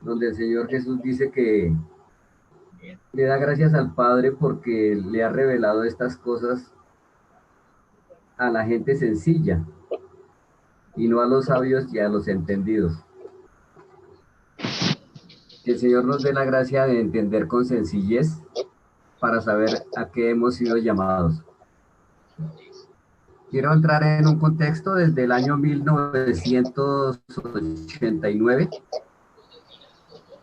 donde el Señor Jesús dice que le da gracias al Padre porque le ha revelado estas cosas a la gente sencilla y no a los sabios y a los entendidos. Que el Señor nos dé la gracia de entender con sencillez para saber a qué hemos sido llamados. Quiero entrar en un contexto desde el año 1989.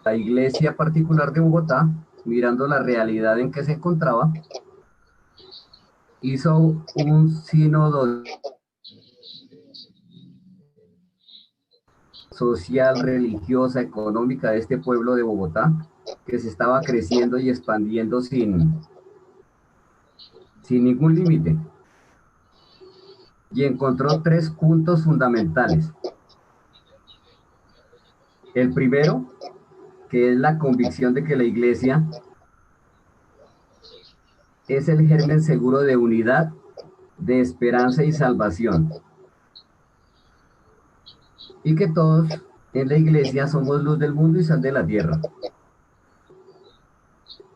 La Iglesia Particular de Bogotá, mirando la realidad en que se encontraba, hizo un sínodo social, religiosa, económica de este pueblo de Bogotá, que se estaba creciendo y expandiendo sin ningún límite. Y encontró tres puntos fundamentales. El primero, que es la convicción de que la Iglesia es el germen seguro de unidad, de esperanza y salvación. Y que todos en la Iglesia somos luz del mundo y sal de la tierra.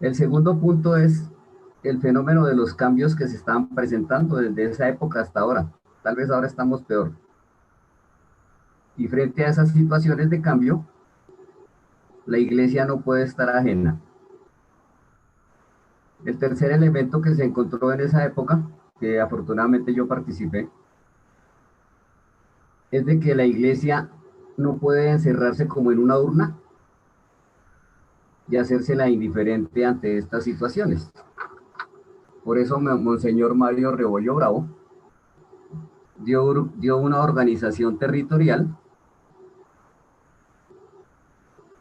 El segundo punto es el fenómeno de los cambios que se están presentando desde esa época hasta ahora. Tal vez ahora estamos peor. Y frente a esas situaciones de cambio, la Iglesia no puede estar ajena. El tercer elemento que se encontró en esa época, que afortunadamente yo participé, es de que la Iglesia no puede encerrarse como en una urna y hacérsela indiferente ante estas situaciones. Por eso Monseñor Mario Rebollo Bravo dio una organización territorial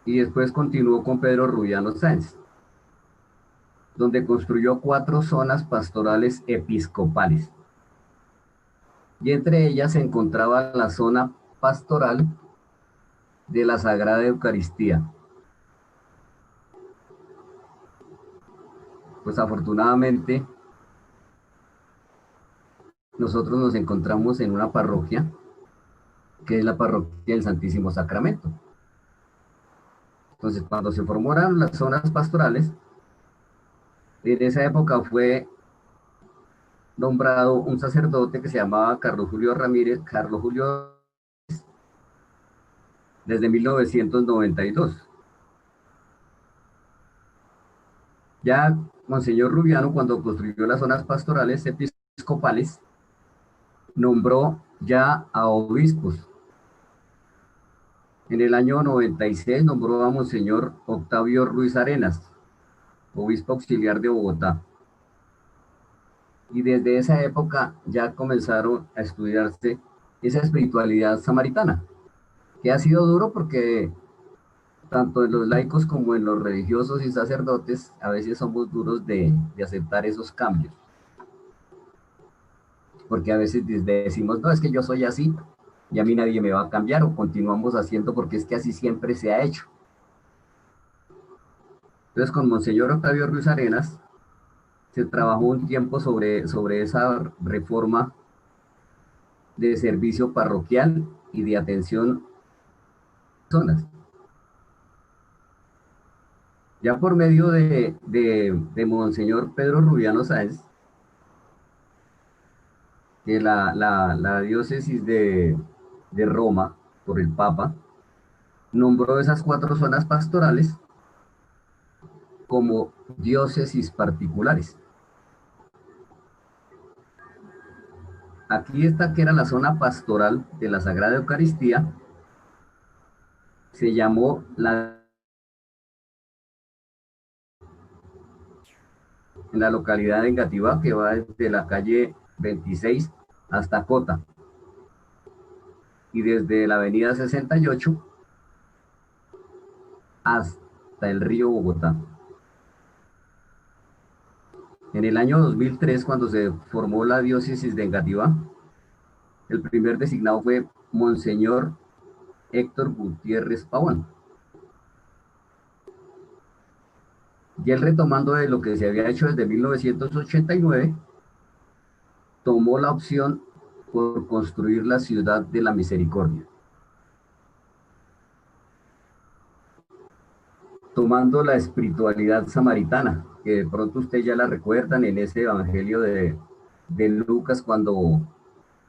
y después continuó con Pedro Rubiano Sáenz, donde construyó 4 zonas pastorales episcopales. Y entre ellas se encontraba la zona pastoral de la Sagrada Eucaristía. Pues afortunadamente nosotros nos encontramos en una parroquia que es la parroquia del Santísimo Sacramento. Entonces, cuando se formaron las zonas pastorales, en esa época fue nombrado un sacerdote que se llamaba Carlos Julio Ramírez, Carlos Julio, desde 1992. Ya Monseñor Rubiano, cuando construyó las zonas pastorales episcopales, nombró ya a obispos. En el año 96 nombró a Monseñor Octavio Ruiz Arenas, obispo auxiliar de Bogotá. Y desde esa época ya comenzaron a estudiarse esa espiritualidad samaritana, que ha sido duro porque tanto en los laicos como en los religiosos y sacerdotes a veces somos duros de aceptar esos cambios. Porque a veces decimos, no, es que yo soy así y a mí nadie me va a cambiar, o continuamos haciendo porque es que así siempre se ha hecho. Entonces, con Monseñor Octavio Ruiz Arenas se trabajó un tiempo sobre esa reforma de servicio parroquial y de atención a personas. Ya por medio de Monseñor Pedro Rubiano Sáenz, que la diócesis de Roma, por el Papa, nombró esas 4 zonas pastorales como diócesis particulares. Aquí está que era la zona pastoral de la Sagrada Eucaristía, se llamó en la localidad de Engativá, que va desde la calle 26 hasta Cota, y desde la avenida 68 hasta el río Bogotá. En el año 2003, cuando se formó la diócesis de Engativá, el primer designado fue Monseñor Héctor Gutiérrez Pavón. Y él, retomando de lo que se había hecho desde 1989, tomó la opción por construir la ciudad de la misericordia. tomando la espiritualidad samaritana, que de pronto ustedes ya la recuerdan en ese evangelio de Lucas cuando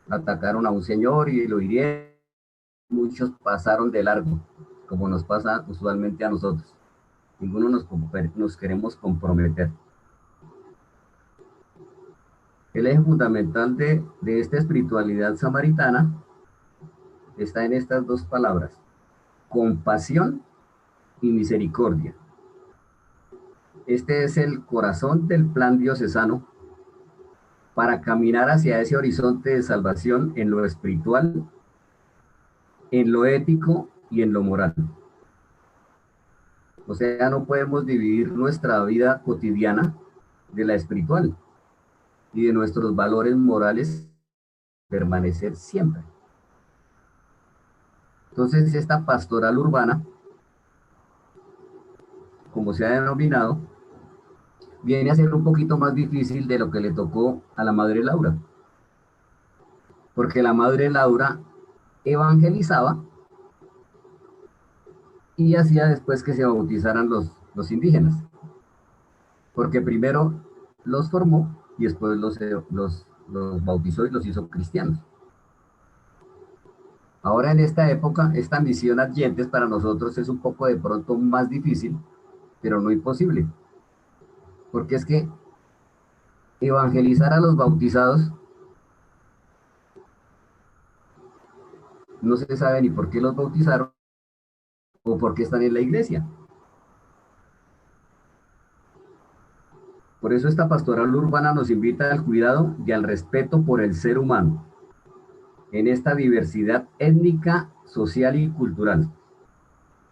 atacaron a un señor y lo hirieron, muchos pasaron de largo, como nos pasa usualmente a nosotros. Ninguno nos queremos comprometer. El eje fundamental de esta espiritualidad samaritana está en estas dos palabras: compasión y misericordia. Este es el corazón del plan diocesano para caminar hacia ese horizonte de salvación en lo espiritual, en lo ético y en lo moral. O sea, no podemos dividir nuestra vida cotidiana de la espiritual y de nuestros valores morales permanecer siempre. Entonces, esta pastoral urbana, como se ha denominado, viene a ser un poquito más difícil de lo que le tocó a la Madre Laura, porque la Madre Laura evangelizaba y hacía después que se bautizaran los indígenas, porque primero los formó y después los bautizó y los hizo cristianos. Ahora en esta época, esta misión adyentes para nosotros es un poco de pronto más difícil, pero no imposible, porque es que evangelizar a los bautizados no se sabe ni por qué los bautizaron o por qué están en la iglesia. Por eso esta pastoral urbana nos invita al cuidado y al respeto por el ser humano en esta diversidad étnica, social y cultural.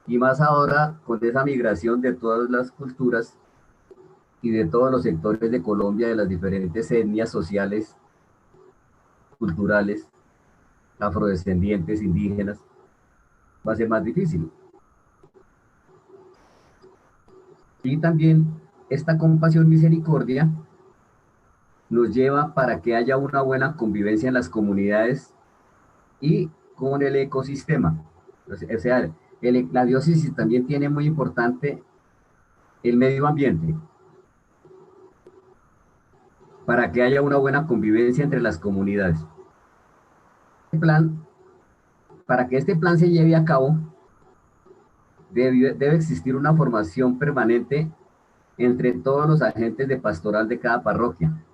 Y más ahora con esa migración de todas las culturas y de todos los sectores de Colombia, de las diferentes etnias sociales, culturales, afrodescendientes, indígenas, va a ser más difícil. Y también esta compasión misericordia nos lleva para que haya una buena convivencia en las comunidades y con el ecosistema. O sea, la diócesis también tiene muy importante el medio ambiente para que haya una buena convivencia entre las comunidades. Plan, para que este plan se lleve a cabo, debe existir una formación permanente entre todos los agentes de pastoral de cada parroquia.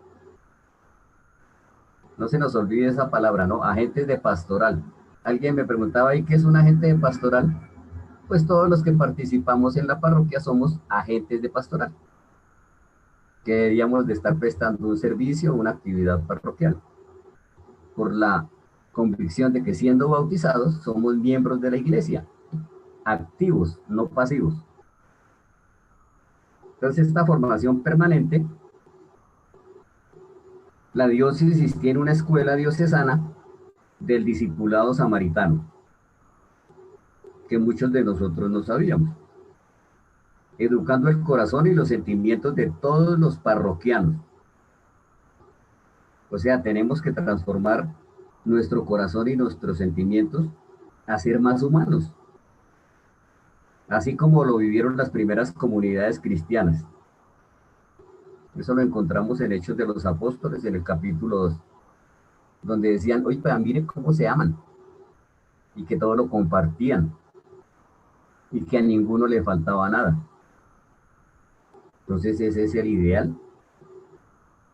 No se nos olvide esa palabra, ¿no? Agentes de pastoral. Alguien me preguntaba, ¿y qué es un agente de pastoral? Pues todos los que participamos en la parroquia somos agentes de pastoral, que deberíamos de estar prestando un servicio o una actividad parroquial, por la convicción de que siendo bautizados somos miembros de la iglesia, activos, no pasivos. Entonces, esta formación permanente, la diócesis tiene una escuela diocesana del discipulado samaritano, que muchos de nosotros no sabíamos, educando el corazón y los sentimientos de todos los parroquianos. O sea, tenemos que transformar nuestro corazón y nuestros sentimientos a ser más humanos, así como lo vivieron las primeras comunidades cristianas. Eso lo encontramos en Hechos de los Apóstoles, en el capítulo 2, donde decían, oye, pero miren cómo se aman, y que todo lo compartían, y que a ninguno le faltaba nada. Entonces ese es el ideal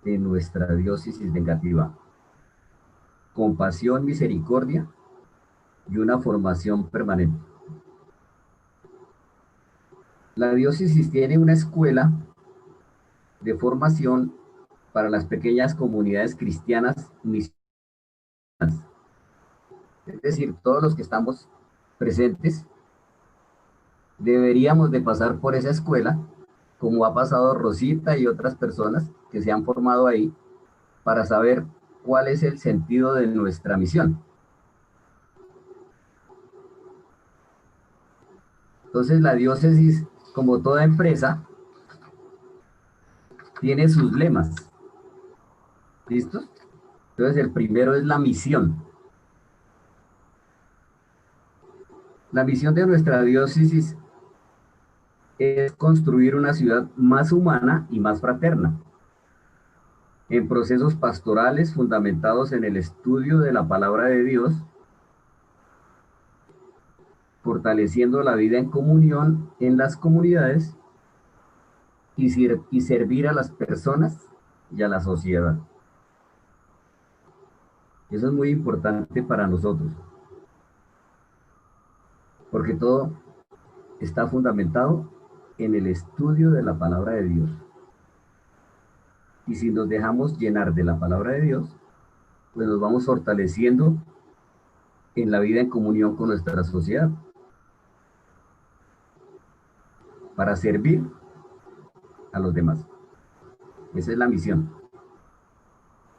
de nuestra diócesis negativa: compasión, misericordia y una formación permanente. La diócesis tiene una escuela de formación para las pequeñas comunidades cristianas misioneras. Es decir, todos los que estamos presentes deberíamos de pasar por esa escuela, como ha pasado Rosita y otras personas que se han formado ahí, para saber cuál es el sentido de nuestra misión. Entonces, la diócesis, como toda empresa, tiene sus lemas. ¿Listos? Entonces, el primero es la misión. La misión de nuestra diócesis es construir una ciudad más humana y más fraterna, en procesos pastorales fundamentados en el estudio de la palabra de Dios, fortaleciendo la vida en comunión en las comunidades y servir a las personas y a la sociedad. Eso es muy importante para nosotros, porque todo está fundamentado en el estudio de la palabra de Dios. Y si nos dejamos llenar de la palabra de Dios, pues nos vamos fortaleciendo en la vida en comunión con nuestra sociedad para servir a los demás. Esa es la misión.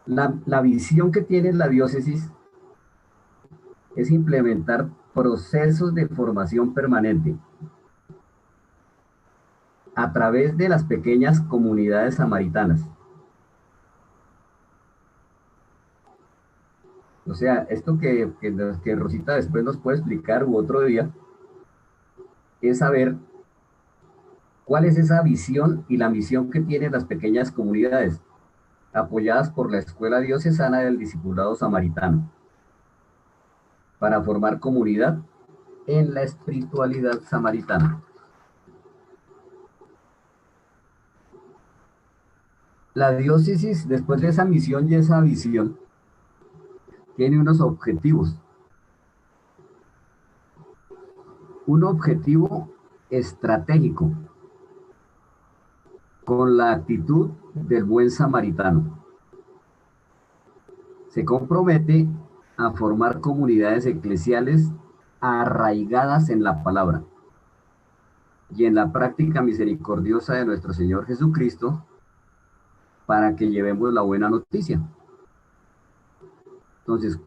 La visión que tiene la diócesis es implementar procesos de formación permanente a través de las pequeñas comunidades samaritanas. O sea, esto que Rosita después nos puede explicar u otro día, es saber cuál es esa visión y la misión que tienen las pequeñas comunidades, apoyadas por la Escuela Diocesana del Discipulado Samaritano, para formar comunidad en la espiritualidad samaritana. La diócesis, después de esa misión y esa visión, tiene unos objetivos. Un objetivo estratégico, con la actitud del buen samaritano. Se compromete a formar comunidades eclesiales arraigadas en la palabra y en la práctica misericordiosa de nuestro Señor Jesucristo, para que llevemos la buena noticia. Entonces,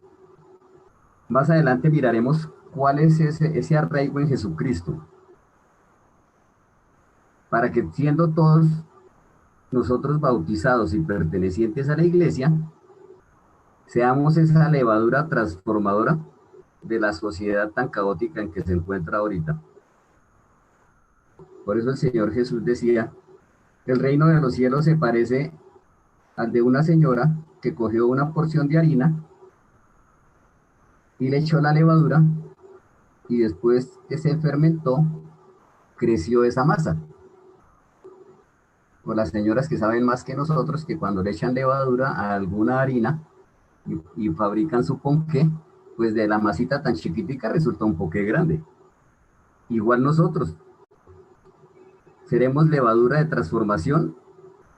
más adelante miraremos cuál es ese arraigo en Jesucristo, para que siendo todos nosotros bautizados y pertenecientes a la iglesia, seamos esa levadura transformadora de la sociedad tan caótica en que se encuentra ahorita. Por eso el Señor Jesús decía, el reino de los cielos se parece al de una señora que cogió una porción de harina y le echó la levadura, y después que se fermentó, creció esa masa. O las señoras que saben más que nosotros, que cuando le echan levadura a alguna harina y fabrican su ponqué, pues de la masita tan chiquitica resulta un ponqué grande. Igual nosotros seremos levadura de transformación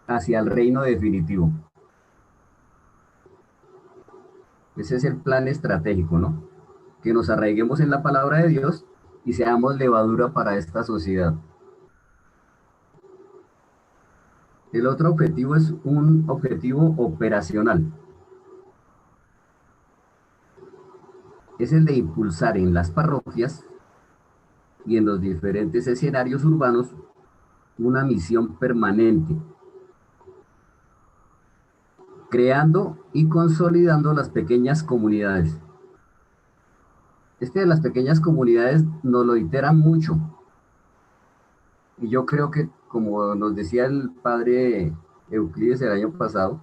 hacia el reino definitivo. Ese es el plan estratégico, ¿no? Que nos arraiguemos en la palabra de Dios y seamos levadura para esta sociedad. El otro objetivo es un objetivo operacional. Es el de impulsar en las parroquias y en los diferentes escenarios urbanos una misión permanente, creando y consolidando las pequeñas comunidades. Este de las pequeñas comunidades nos lo iteran mucho. Y yo creo que, como nos decía el padre Euclides el año pasado,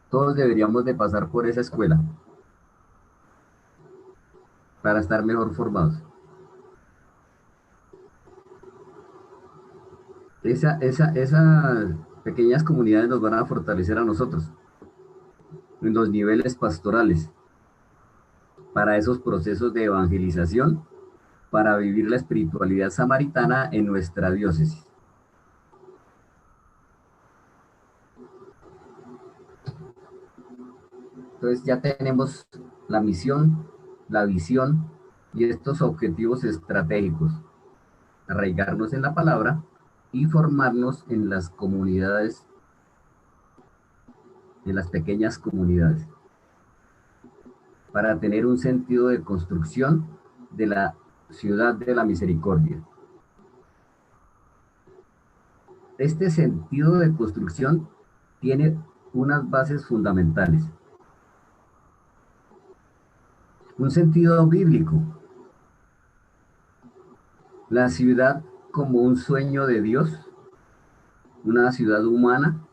todos deberíamos de pasar por esa escuela para estar mejor formados. Esas pequeñas comunidades nos van a fortalecer a nosotros en los niveles pastorales, para esos procesos de evangelización, para vivir la espiritualidad samaritana en nuestra diócesis. Entonces ya tenemos la misión, la visión y estos objetivos estratégicos: arraigarnos en la palabra y formarnos en las comunidades, en las pequeñas comunidades, para tener un sentido de construcción de la ciudad de la misericordia. Este sentido de construcción tiene unas bases fundamentales. Un sentido bíblico. La ciudad como un sueño de Dios, una ciudad humana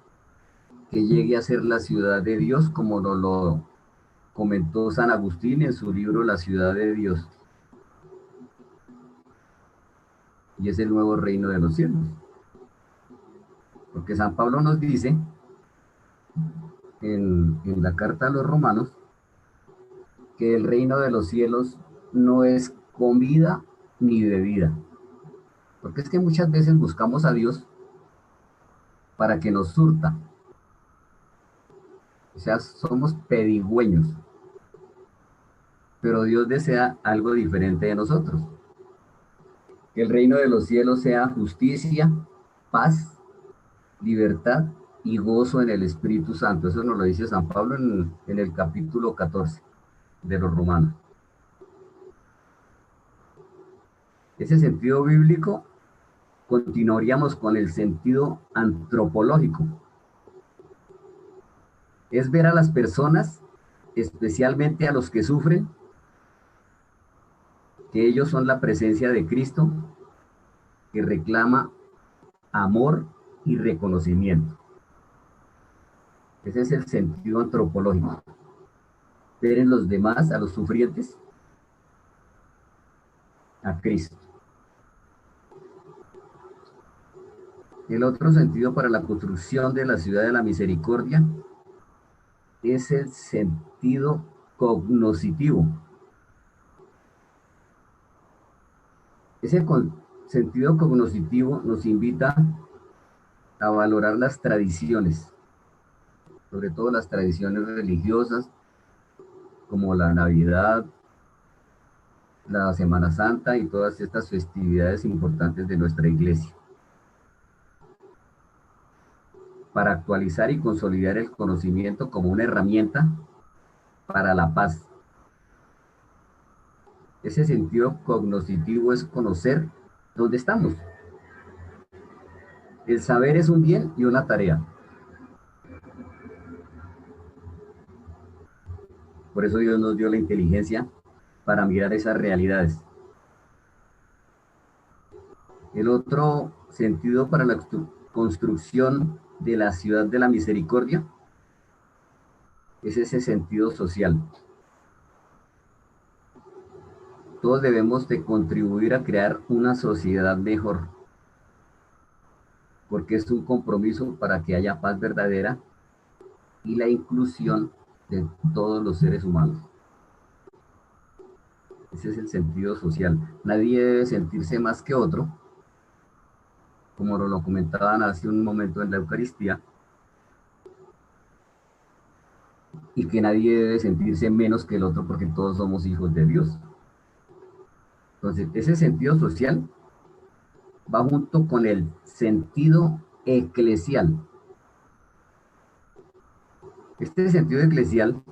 que llegue a ser la ciudad de Dios, como nos lo comentó San Agustín en su libro La ciudad de Dios, y es el nuevo reino de los cielos. Porque San Pablo nos dice en la carta a los romanos que el reino de los cielos no es comida ni bebida. Porque es que muchas veces buscamos a Dios para que nos surta. O sea, somos pedigüeños. Pero Dios desea algo diferente de nosotros. Que el reino de los cielos sea justicia, paz, libertad y gozo en el Espíritu Santo. Eso nos lo dice San Pablo en el capítulo 14 de los Romanos. Ese sentido bíblico continuaríamos con el sentido antropológico. Es ver a las personas, especialmente a los que sufren, que ellos son la presencia de Cristo que reclama amor y reconocimiento. Ese es el sentido antropológico. Ver en los demás, a los sufrientes, a Cristo. El otro sentido para la construcción de la ciudad de la misericordia es el sentido cognoscitivo. Ese sentido cognoscitivo nos invita a valorar las tradiciones, sobre todo las tradiciones religiosas, como la Navidad, la Semana Santa y todas estas festividades importantes de nuestra iglesia, para actualizar y consolidar el conocimiento como una herramienta para la paz. Ese sentido cognoscitivo es conocer dónde estamos. El saber es un bien y una tarea. Por eso Dios nos dio la inteligencia para mirar esas realidades. El otro sentido para la construcción de la ciudad de la misericordia es ese sentido social. Todos debemos de contribuir a crear una sociedad mejor, porque es un compromiso para que haya paz verdadera y la inclusión de todos los seres humanos. Ese es el sentido social. Nadie debe sentirse más que otro, como nos lo comentaban hace un momento en la Eucaristía, y que nadie debe sentirse menos que el otro porque todos somos hijos de Dios. Entonces, ese sentido social va junto con el sentido eclesial. Este sentido eclesial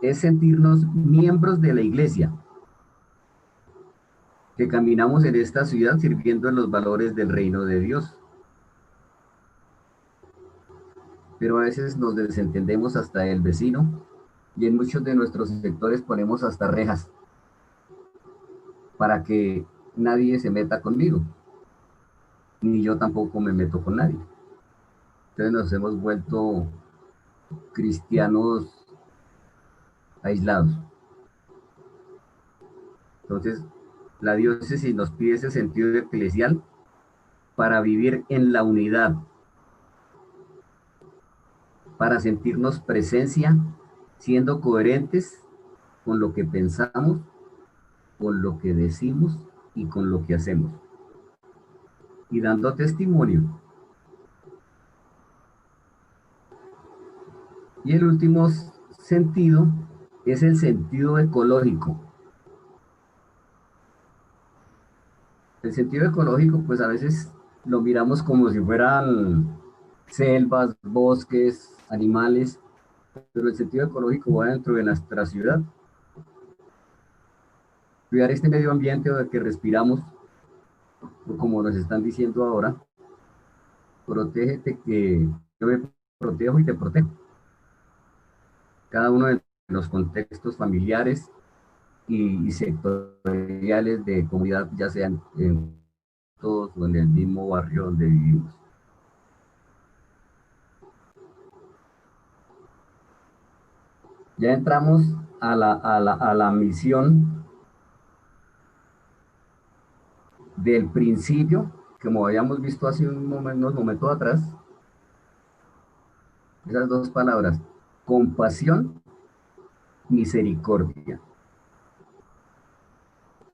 es sentirnos miembros de la iglesia, que caminamos en esta ciudad sirviendo en los valores del reino de Dios. Pero a veces nos desentendemos hasta el vecino y en muchos de nuestros sectores ponemos hasta rejas para que nadie se meta conmigo, ni yo tampoco me meto con nadie. Entonces nos hemos vuelto cristianos aislados. Entonces, la diócesis nos pide ese sentido eclesial para vivir en la unidad, para sentirnos presencia, siendo coherentes con lo que pensamos, con lo que decimos y con lo que hacemos. Y dando testimonio. Y el último sentido es el sentido ecológico. El sentido ecológico, pues a veces lo miramos como si fueran selvas, bosques, animales, pero el sentido ecológico va dentro de nuestra ciudad. Cuidar este medio ambiente que respiramos, como nos están diciendo ahora, protégete que yo me protejo y te protejo. Cada uno de los contextos familiares y sectoriales de comunidad, ya sean en todos o en el mismo barrio donde vivimos. Ya entramos a la misión del principio, como habíamos visto hace unos momentos atrás, esas dos palabras, compasión, misericordia.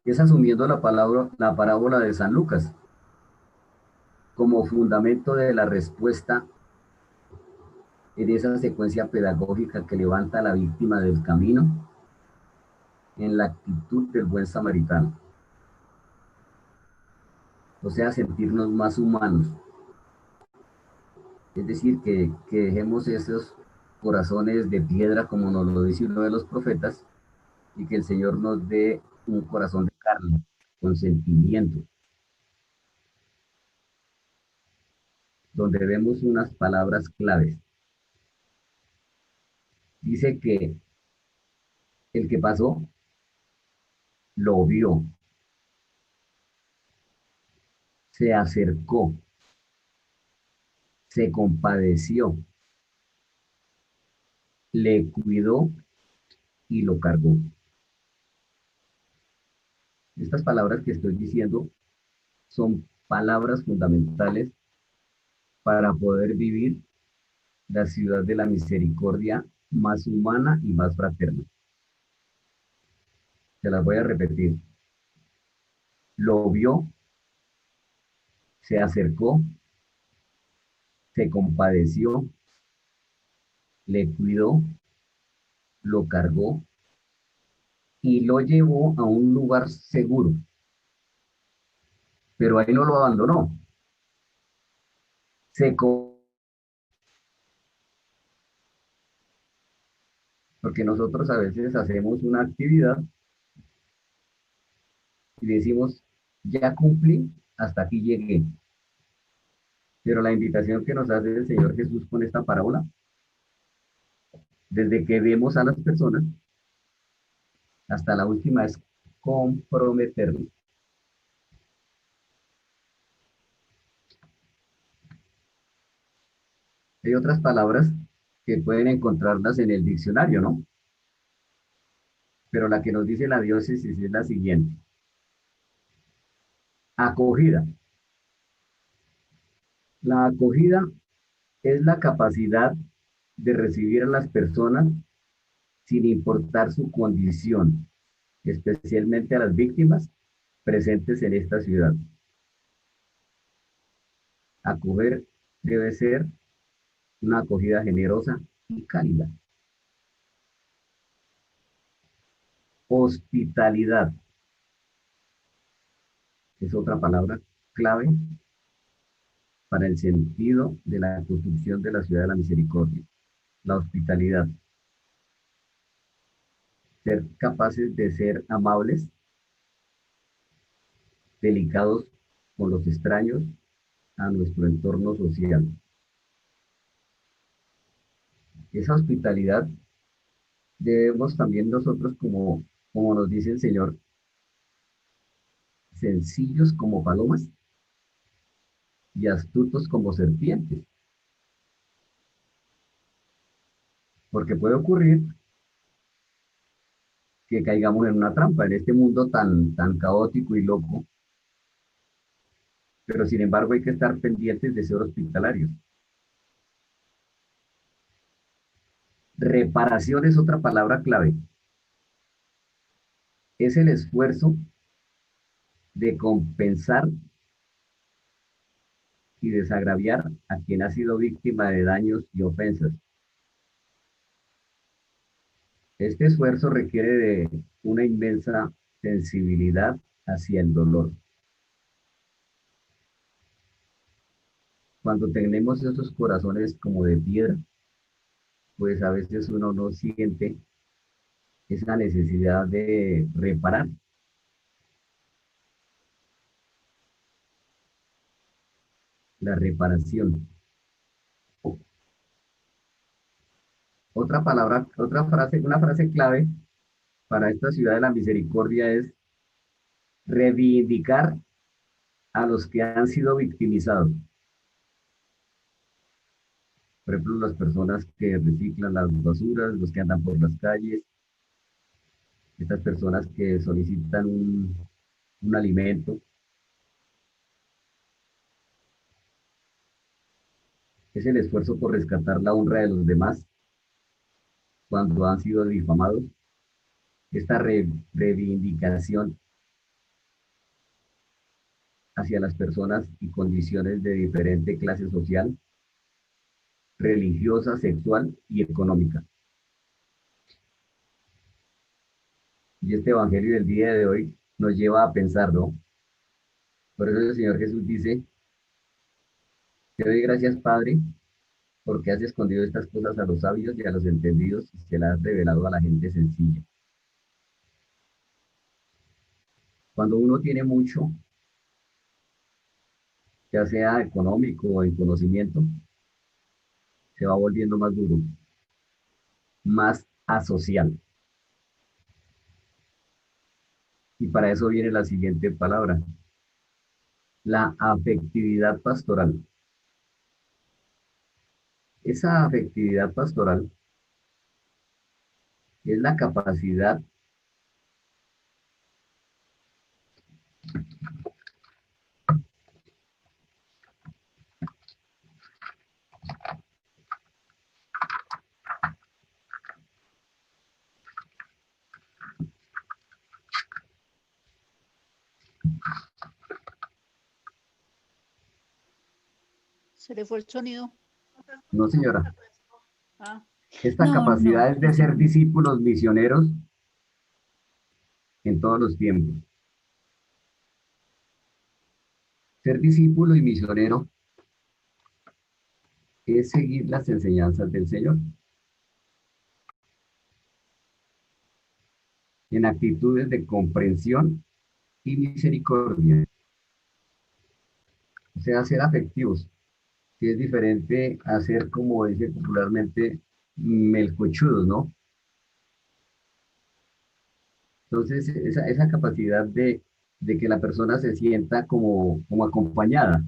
Es asumiendo la parábola de San Lucas como fundamento de la respuesta en esa secuencia pedagógica que levanta a la víctima del camino en la actitud del buen samaritano. O sea, sentirnos más humanos. Es decir, que dejemos esos corazones de piedra, como nos lo dice uno de los profetas, y que el Señor nos dé un corazón de carne, con sentimiento, donde vemos unas palabras claves. Dice que el que pasó lo vio, se acercó, se compadeció, le cuidó y lo cargó. Estas palabras que estoy diciendo son palabras fundamentales para poder vivir la ciudad de la misericordia más humana y más fraterna. Se las voy a repetir. Lo vio, se acercó, se compadeció, le cuidó, lo cargó y lo llevó a un lugar seguro. Pero ahí no lo abandonó. Se Porque nosotros a veces hacemos una actividad y decimos, ya cumplí, hasta aquí llegué. Pero la invitación que nos hace el Señor Jesús con esta parábola, desde que vemos a las personas hasta la última, es comprometernos. Hay otras palabras que pueden encontrarlas en el diccionario, ¿no? Pero la que nos dice la diócesis es la siguiente. Acogida. La acogida es la capacidad de recibir a las personas sin importar su condición, especialmente a las víctimas presentes en esta ciudad. Acoger debe ser una acogida generosa y cálida. Hospitalidad es otra palabra clave para el sentido de la construcción de la ciudad de la misericordia. La hospitalidad. Ser capaces de ser amables, delicados con los extraños a nuestro entorno social. Esa hospitalidad debemos también nosotros, como nos dice el Señor, sencillos como palomas y astutos como serpientes. Porque puede ocurrir que caigamos en una trampa en este mundo tan caótico y loco, pero sin embargo hay que estar pendientes de ser hospitalarios. Reparación es otra palabra clave. Es el esfuerzo de compensar y desagraviar a quien ha sido víctima de daños y ofensas. Este esfuerzo requiere de una inmensa sensibilidad hacia el dolor. Cuando tenemos esos corazones como de piedra, pues a veces uno no siente esa necesidad de reparar. La reparación. Otra palabra, otra frase, una frase clave para esta ciudad de la misericordia es reivindicar a los que han sido victimizados. Por ejemplo, las personas que reciclan las basuras, los que andan por las calles, estas personas que solicitan un alimento. Es el esfuerzo por rescatar la honra de los demás cuando han sido difamados. Esta reivindicación hacia las personas y condiciones de diferente clase social, religiosa, sexual y económica. Y este evangelio del día de hoy nos lleva a pensar, ¿no? Por eso el Señor Jesús dice: te doy gracias, Padre, porque has escondido estas cosas a los sabios y a los entendidos y se las has revelado a la gente sencilla. Cuando uno tiene mucho, ya sea económico o en conocimiento, se va volviendo más duro, más asocial. Y para eso viene la siguiente palabra: la afectividad pastoral. Esa afectividad pastoral es la capacidad, Se le fue el sonido. no señora, Ah, esta no, no. capacidad es de ser discípulos misioneros en todos los tiempos. Ser discípulo y misionero es seguir las enseñanzas del Señor en actitudes de comprensión y misericordia. O sea, ser afectivos, que es diferente a ser, como dice popularmente, melcochudos, ¿no? Entonces, esa capacidad de que la persona se sienta como acompañada.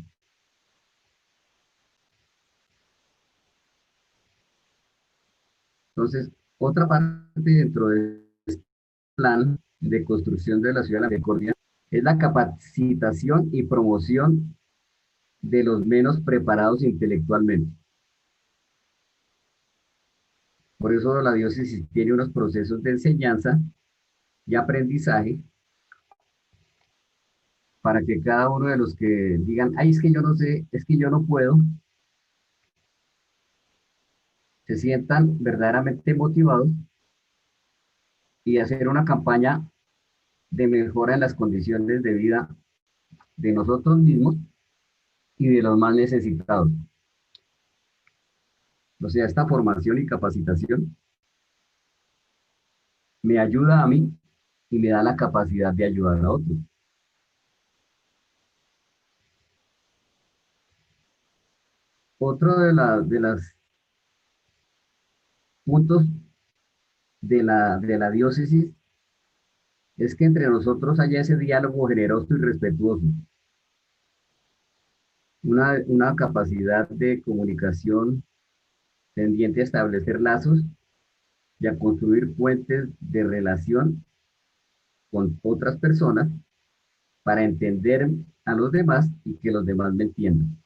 Entonces, otra parte dentro del plan de construcción de la ciudad de la Misericordia es la capacitación y promoción de los menos preparados intelectualmente. Por eso la diócesis tiene unos procesos de enseñanza y aprendizaje para que cada uno de los que digan: ay, es que yo no sé, es que yo no puedo, se sientan verdaderamente motivados y hacer una campaña de mejora en las condiciones de vida de nosotros mismos y de los más necesitados. O sea, esta formación y capacitación me ayuda a mí y me da la capacidad de ayudar a otros. Otro de las puntos de la diócesis es que entre nosotros haya ese diálogo generoso y respetuoso, una capacidad de comunicación tendiente a establecer lazos y a construir puentes de relación con otras personas para entender a los demás y que los demás me entiendan.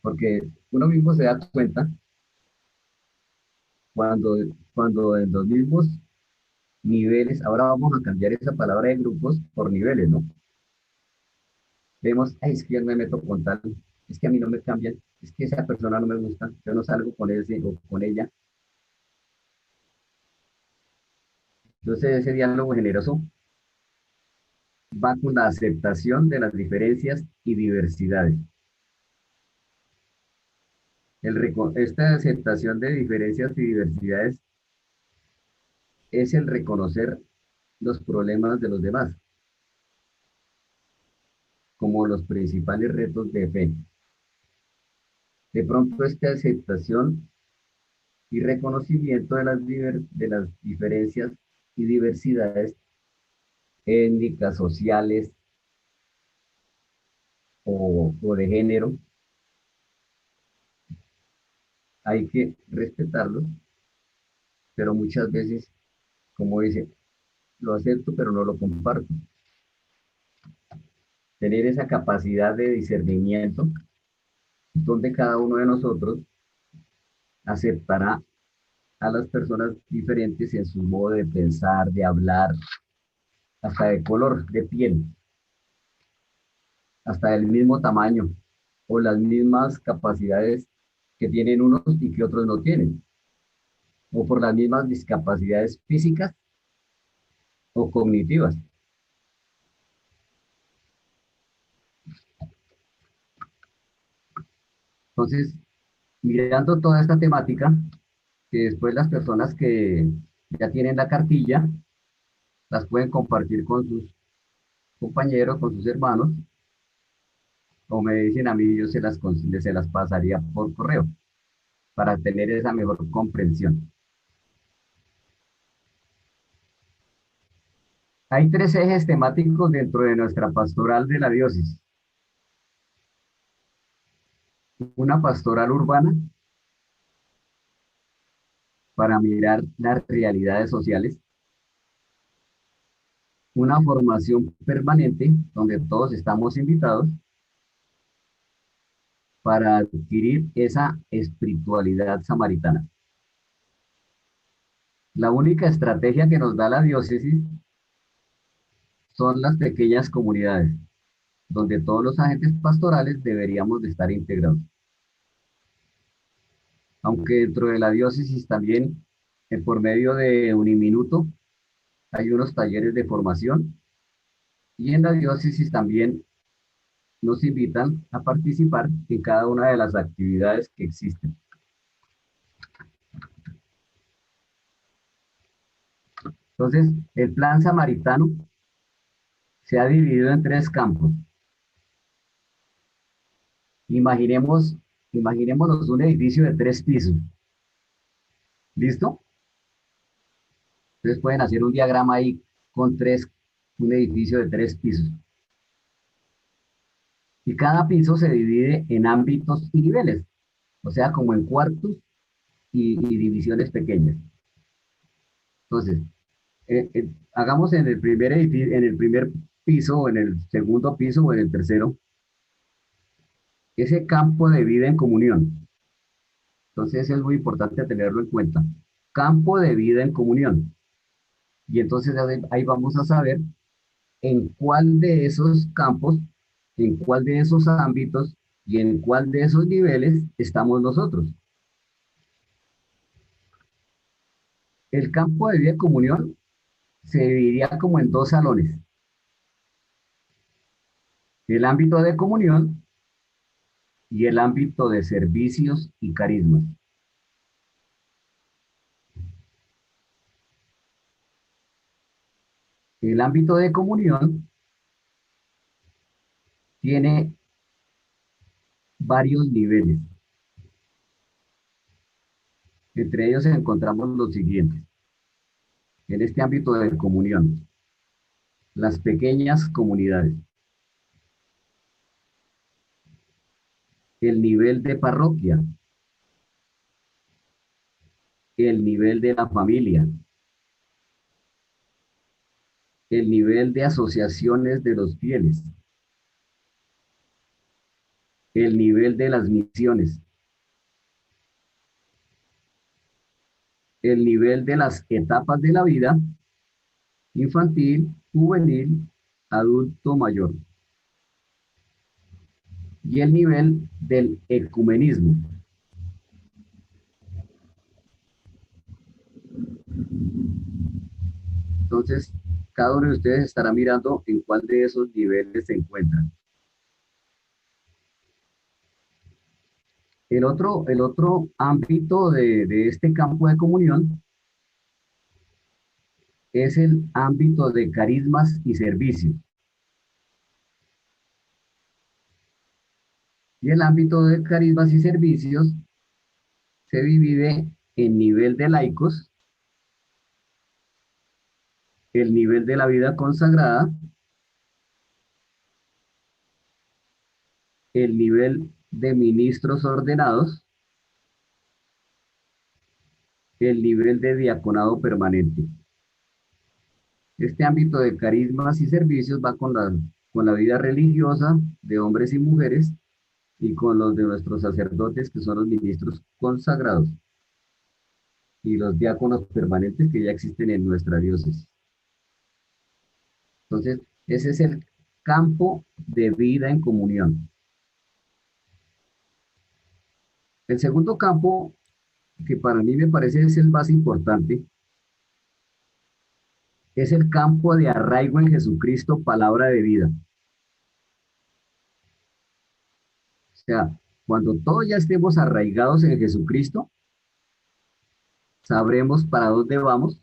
Porque uno mismo se da cuenta cuando, cuando en los mismos niveles, ahora vamos a cambiar esa palabra de grupos por niveles, ¿no? Vemos: ay, es que yo no me meto con tal, es que a mí no me cambian, es que esa persona no me gusta, yo no salgo con ese o con ella. Entonces ese diálogo generoso va con la aceptación de las diferencias y diversidades. Esta aceptación de diferencias y diversidades es el reconocer los problemas de los demás como los principales retos de fe. De pronto esta aceptación y reconocimiento de las diferencias y diversidades étnicas, sociales, o de género, hay que respetarlos, pero muchas veces, como dice, lo acepto, pero no lo comparto. Tener esa capacidad de discernimiento, donde cada uno de nosotros aceptará a las personas diferentes en su modo de pensar, de hablar, hasta de color de piel, hasta del mismo tamaño o las mismas capacidades que tienen unos y que otros no tienen, o por las mismas discapacidades físicas o cognitivas. Entonces, mirando toda esta temática, que después las personas que ya tienen la cartilla las pueden compartir con sus compañeros, con sus hermanos, o me dicen a mí, yo se las pasaría por correo para tener esa mejor comprensión. Hay tres ejes temáticos dentro de nuestra pastoral de la diócesis. Una pastoral urbana para mirar las realidades sociales, una formación permanente donde todos estamos invitados para adquirir esa espiritualidad samaritana. La única estrategia que nos da la diócesis son las pequeñas comunidades, donde todos los agentes pastorales deberíamos de estar integrados. Aunque dentro de la diócesis también, por medio de Uniminuto, hay unos talleres de formación y en la diócesis también nos invitan a participar en cada una de las actividades que existen. Entonces, el plan samaritano se ha dividido en tres campos. Imaginemos, imaginémonos un edificio de 3 pisos. ¿Listo? Ustedes pueden hacer un diagrama ahí con un edificio de 3 pisos. Y cada piso se divide en ámbitos y niveles, o sea, como en cuartos y divisiones pequeñas. Entonces, hagamos en el primer edificio, en el primer piso, o en el segundo piso, o en el tercero, ese campo de vida en comunión. Entonces, es muy importante tenerlo en cuenta. Campo de vida en comunión. Y entonces ahí vamos a saber en cuál de esos campos, en cuál de esos ámbitos y en cuál de esos niveles estamos nosotros. El campo de vida en comunión se dividiría como en 2 salones. El ámbito de comunión y el ámbito de servicios y carismas. El ámbito de comunión tiene varios niveles. Entre ellos encontramos los siguientes. En este ámbito de comunión, las pequeñas comunidades, el nivel de parroquia, el nivel de la familia, el nivel de asociaciones de los fieles, el nivel de las misiones, el nivel de las etapas de la vida, infantil, juvenil, adulto mayor, y el nivel del ecumenismo. Entonces, cada uno de ustedes estará mirando en cuál de esos niveles se encuentra. El otro ámbito de este campo de comunión es el ámbito de carismas y servicios. Y el ámbito de carismas y servicios se divide en nivel de laicos, el nivel de la vida consagrada el nivel de ministros ordenados, el nivel de diaconado permanente. Este ámbito de carismas y servicios va con la vida religiosa de hombres y mujeres y con los de nuestros sacerdotes, que son los ministros consagrados, y los diáconos permanentes que ya existen en nuestra diócesis. Entonces, ese es el campo de vida en comunión. El segundo campo, que para mí me parece es el más importante, es el campo de arraigo en Jesucristo, palabra de vida. O sea, cuando todos ya estemos arraigados en Jesucristo, sabremos para dónde vamos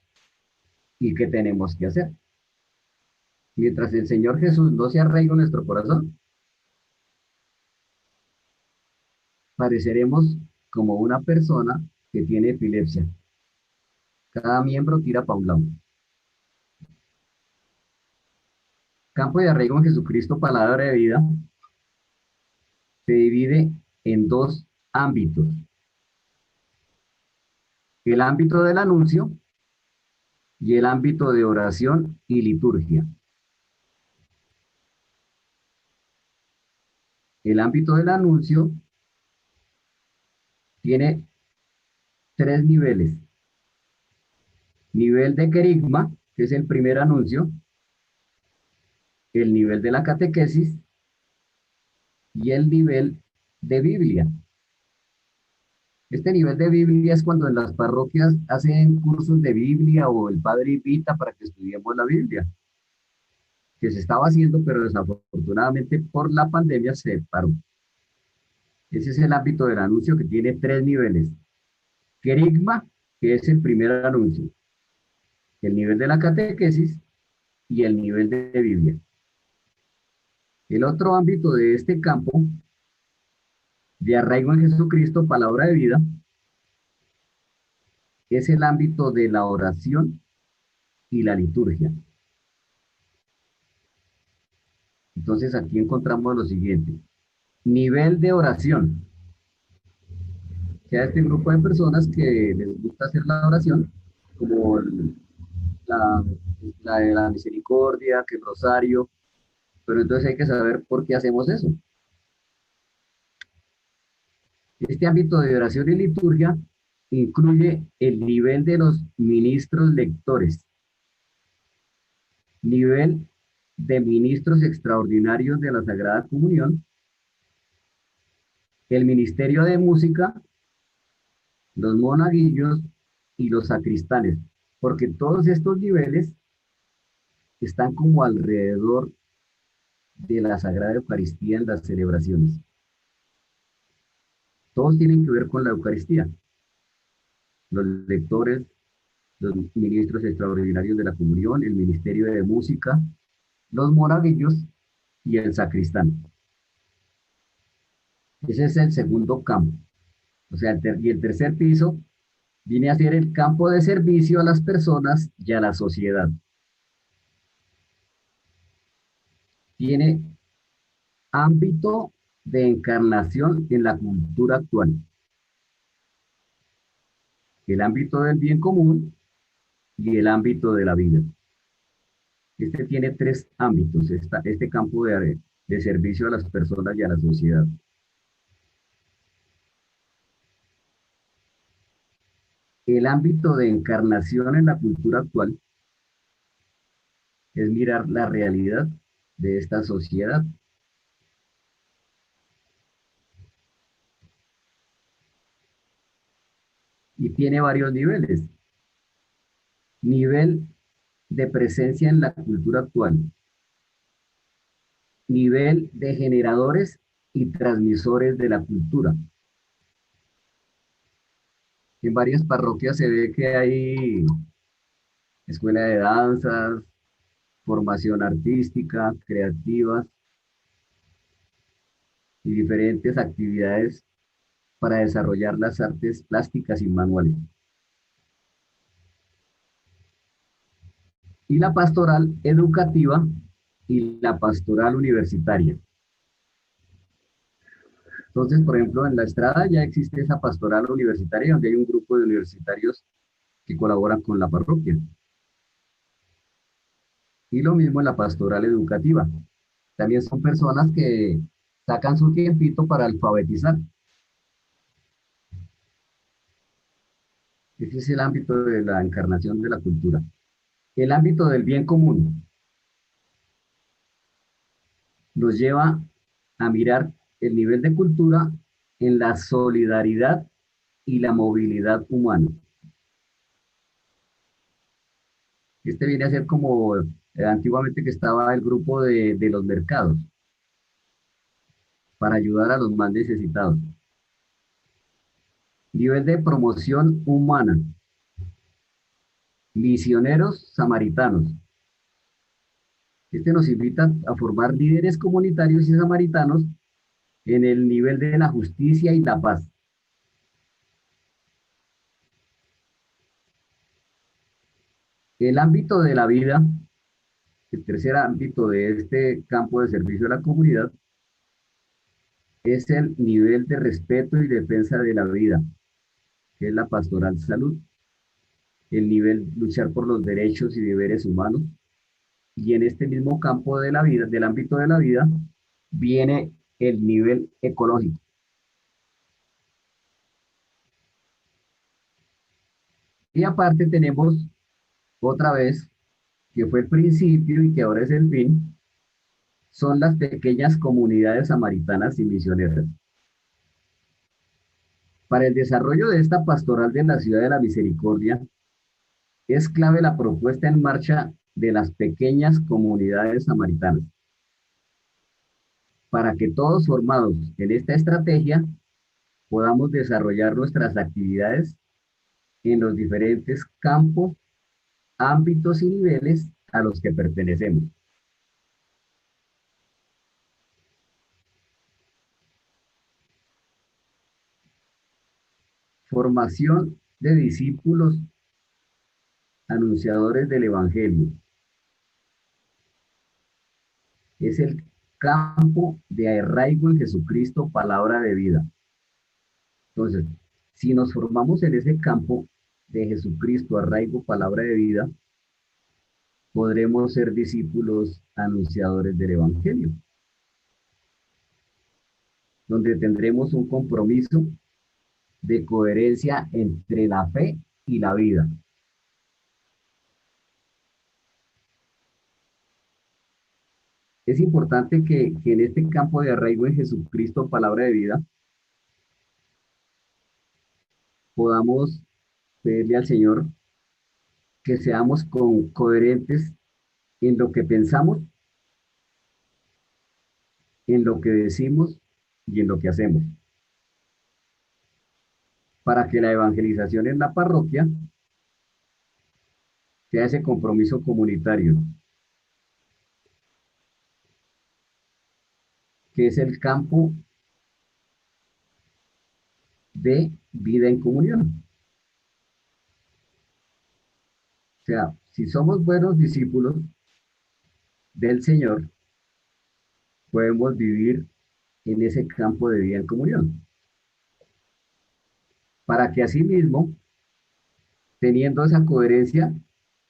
y qué tenemos que hacer. Mientras el Señor Jesús no se arraiga en nuestro corazón, pareceremos como una persona que tiene epilepsia. Cada miembro tira para un lado. Campo de arraigo en Jesucristo, palabra de vida, se divide en dos ámbitos. El ámbito del anuncio y el ámbito de oración y liturgia. El ámbito del anuncio tiene tres niveles. Nivel de querigma, que es el primer anuncio, el nivel de la catequesis y el nivel de Biblia. Este nivel de Biblia es cuando en las parroquias hacen cursos de Biblia o el padre invita para que estudiemos la Biblia, que se estaba haciendo, pero desafortunadamente por la pandemia se paró. Ese es el ámbito del anuncio que tiene tres niveles. Querigma, que es el primer anuncio, el nivel de la catequesis y el nivel de Biblia. El otro ámbito de este campo de arraigo en Jesucristo, palabra de vida, es el ámbito de la oración y la liturgia. Entonces aquí encontramos lo siguiente. Nivel de oración. O sea, este grupo de personas que les gusta hacer la oración, como la, la de la misericordia, que el rosario, pero entonces hay que saber por qué hacemos eso. Este ámbito de oración y liturgia incluye el nivel de los ministros lectores, nivel de ministros extraordinarios de la Sagrada Comunión, el ministerio de música, los monaguillos y los sacristanes, porque todos estos niveles están como alrededor de la Sagrada Eucaristía en las celebraciones. Todos tienen que ver con la Eucaristía. Los lectores, los ministros extraordinarios de la comunión, el ministerio de música, los monaguillos y el sacristán. Ese es el segundo campo. O sea, y el tercer piso viene a ser el campo de servicio a las personas y a la sociedad. Tiene ámbito de encarnación en la cultura actual. El ámbito del bien común y el ámbito de la vida. Este tiene tres ámbitos, este campo de servicio a las personas y a la sociedad. El ámbito de encarnación en la cultura actual es mirar la realidad de esta sociedad. Y tiene varios niveles. Nivel de presencia en la cultura actual. Nivel de generadores y transmisores de la cultura. En varias parroquias se ve que hay escuela de danzas, formación artística, creativas y diferentes actividades para desarrollar las artes plásticas y manuales. Y la pastoral educativa y la pastoral universitaria. Entonces, por ejemplo, en La Estrada ya existe esa pastoral universitaria, donde hay un grupo de universitarios que colaboran con la parroquia. Y lo mismo en la pastoral educativa. También son personas que sacan su tiempito para alfabetizar. Ese es el ámbito de la encarnación de la cultura. El ámbito del bien común nos lleva a mirar el nivel de cultura en la solidaridad y la movilidad humana. Este viene a ser como antiguamente que estaba el grupo de los mercados para ayudar a los más necesitados. Nivel de promoción humana. Misioneros samaritanos. Este nos invita a formar líderes comunitarios y samaritanos en el nivel de la justicia y la paz. El ámbito de la vida, el tercer ámbito de este campo de servicio a la comunidad, es el nivel de respeto y defensa de la vida, que es la pastoral salud, el nivel luchar por los derechos y deberes humanos, y en este mismo campo de la vida, del ámbito de la vida, viene el nivel ecológico. Y aparte tenemos otra vez, que fue el principio y que ahora es el fin, son las pequeñas comunidades samaritanas y misioneras. Para el desarrollo de esta pastoral de la Ciudad de la Misericordia, es clave la propuesta en marcha de las pequeñas comunidades samaritanas, para que todos formados en esta estrategia podamos desarrollar nuestras actividades en los diferentes campos, ámbitos y niveles a los que pertenecemos. Formación de discípulos anunciadores del Evangelio. Es el campo de arraigo en Jesucristo, palabra de vida. Entonces, si nos formamos en ese campo de Jesucristo, arraigo, palabra de vida, podremos ser discípulos anunciadores del Evangelio, donde tendremos un compromiso de coherencia entre la fe y la vida. Es importante que en este campo de arraigo en Jesucristo, palabra de vida, podamos pedirle al Señor que seamos coherentes en lo que pensamos, en lo que decimos y en lo que hacemos, para que la evangelización en la parroquia sea ese compromiso comunitario, que es el campo de vida en comunión. O sea, si somos buenos discípulos del Señor, podemos vivir en ese campo de vida en comunión, para que asimismo, teniendo esa coherencia,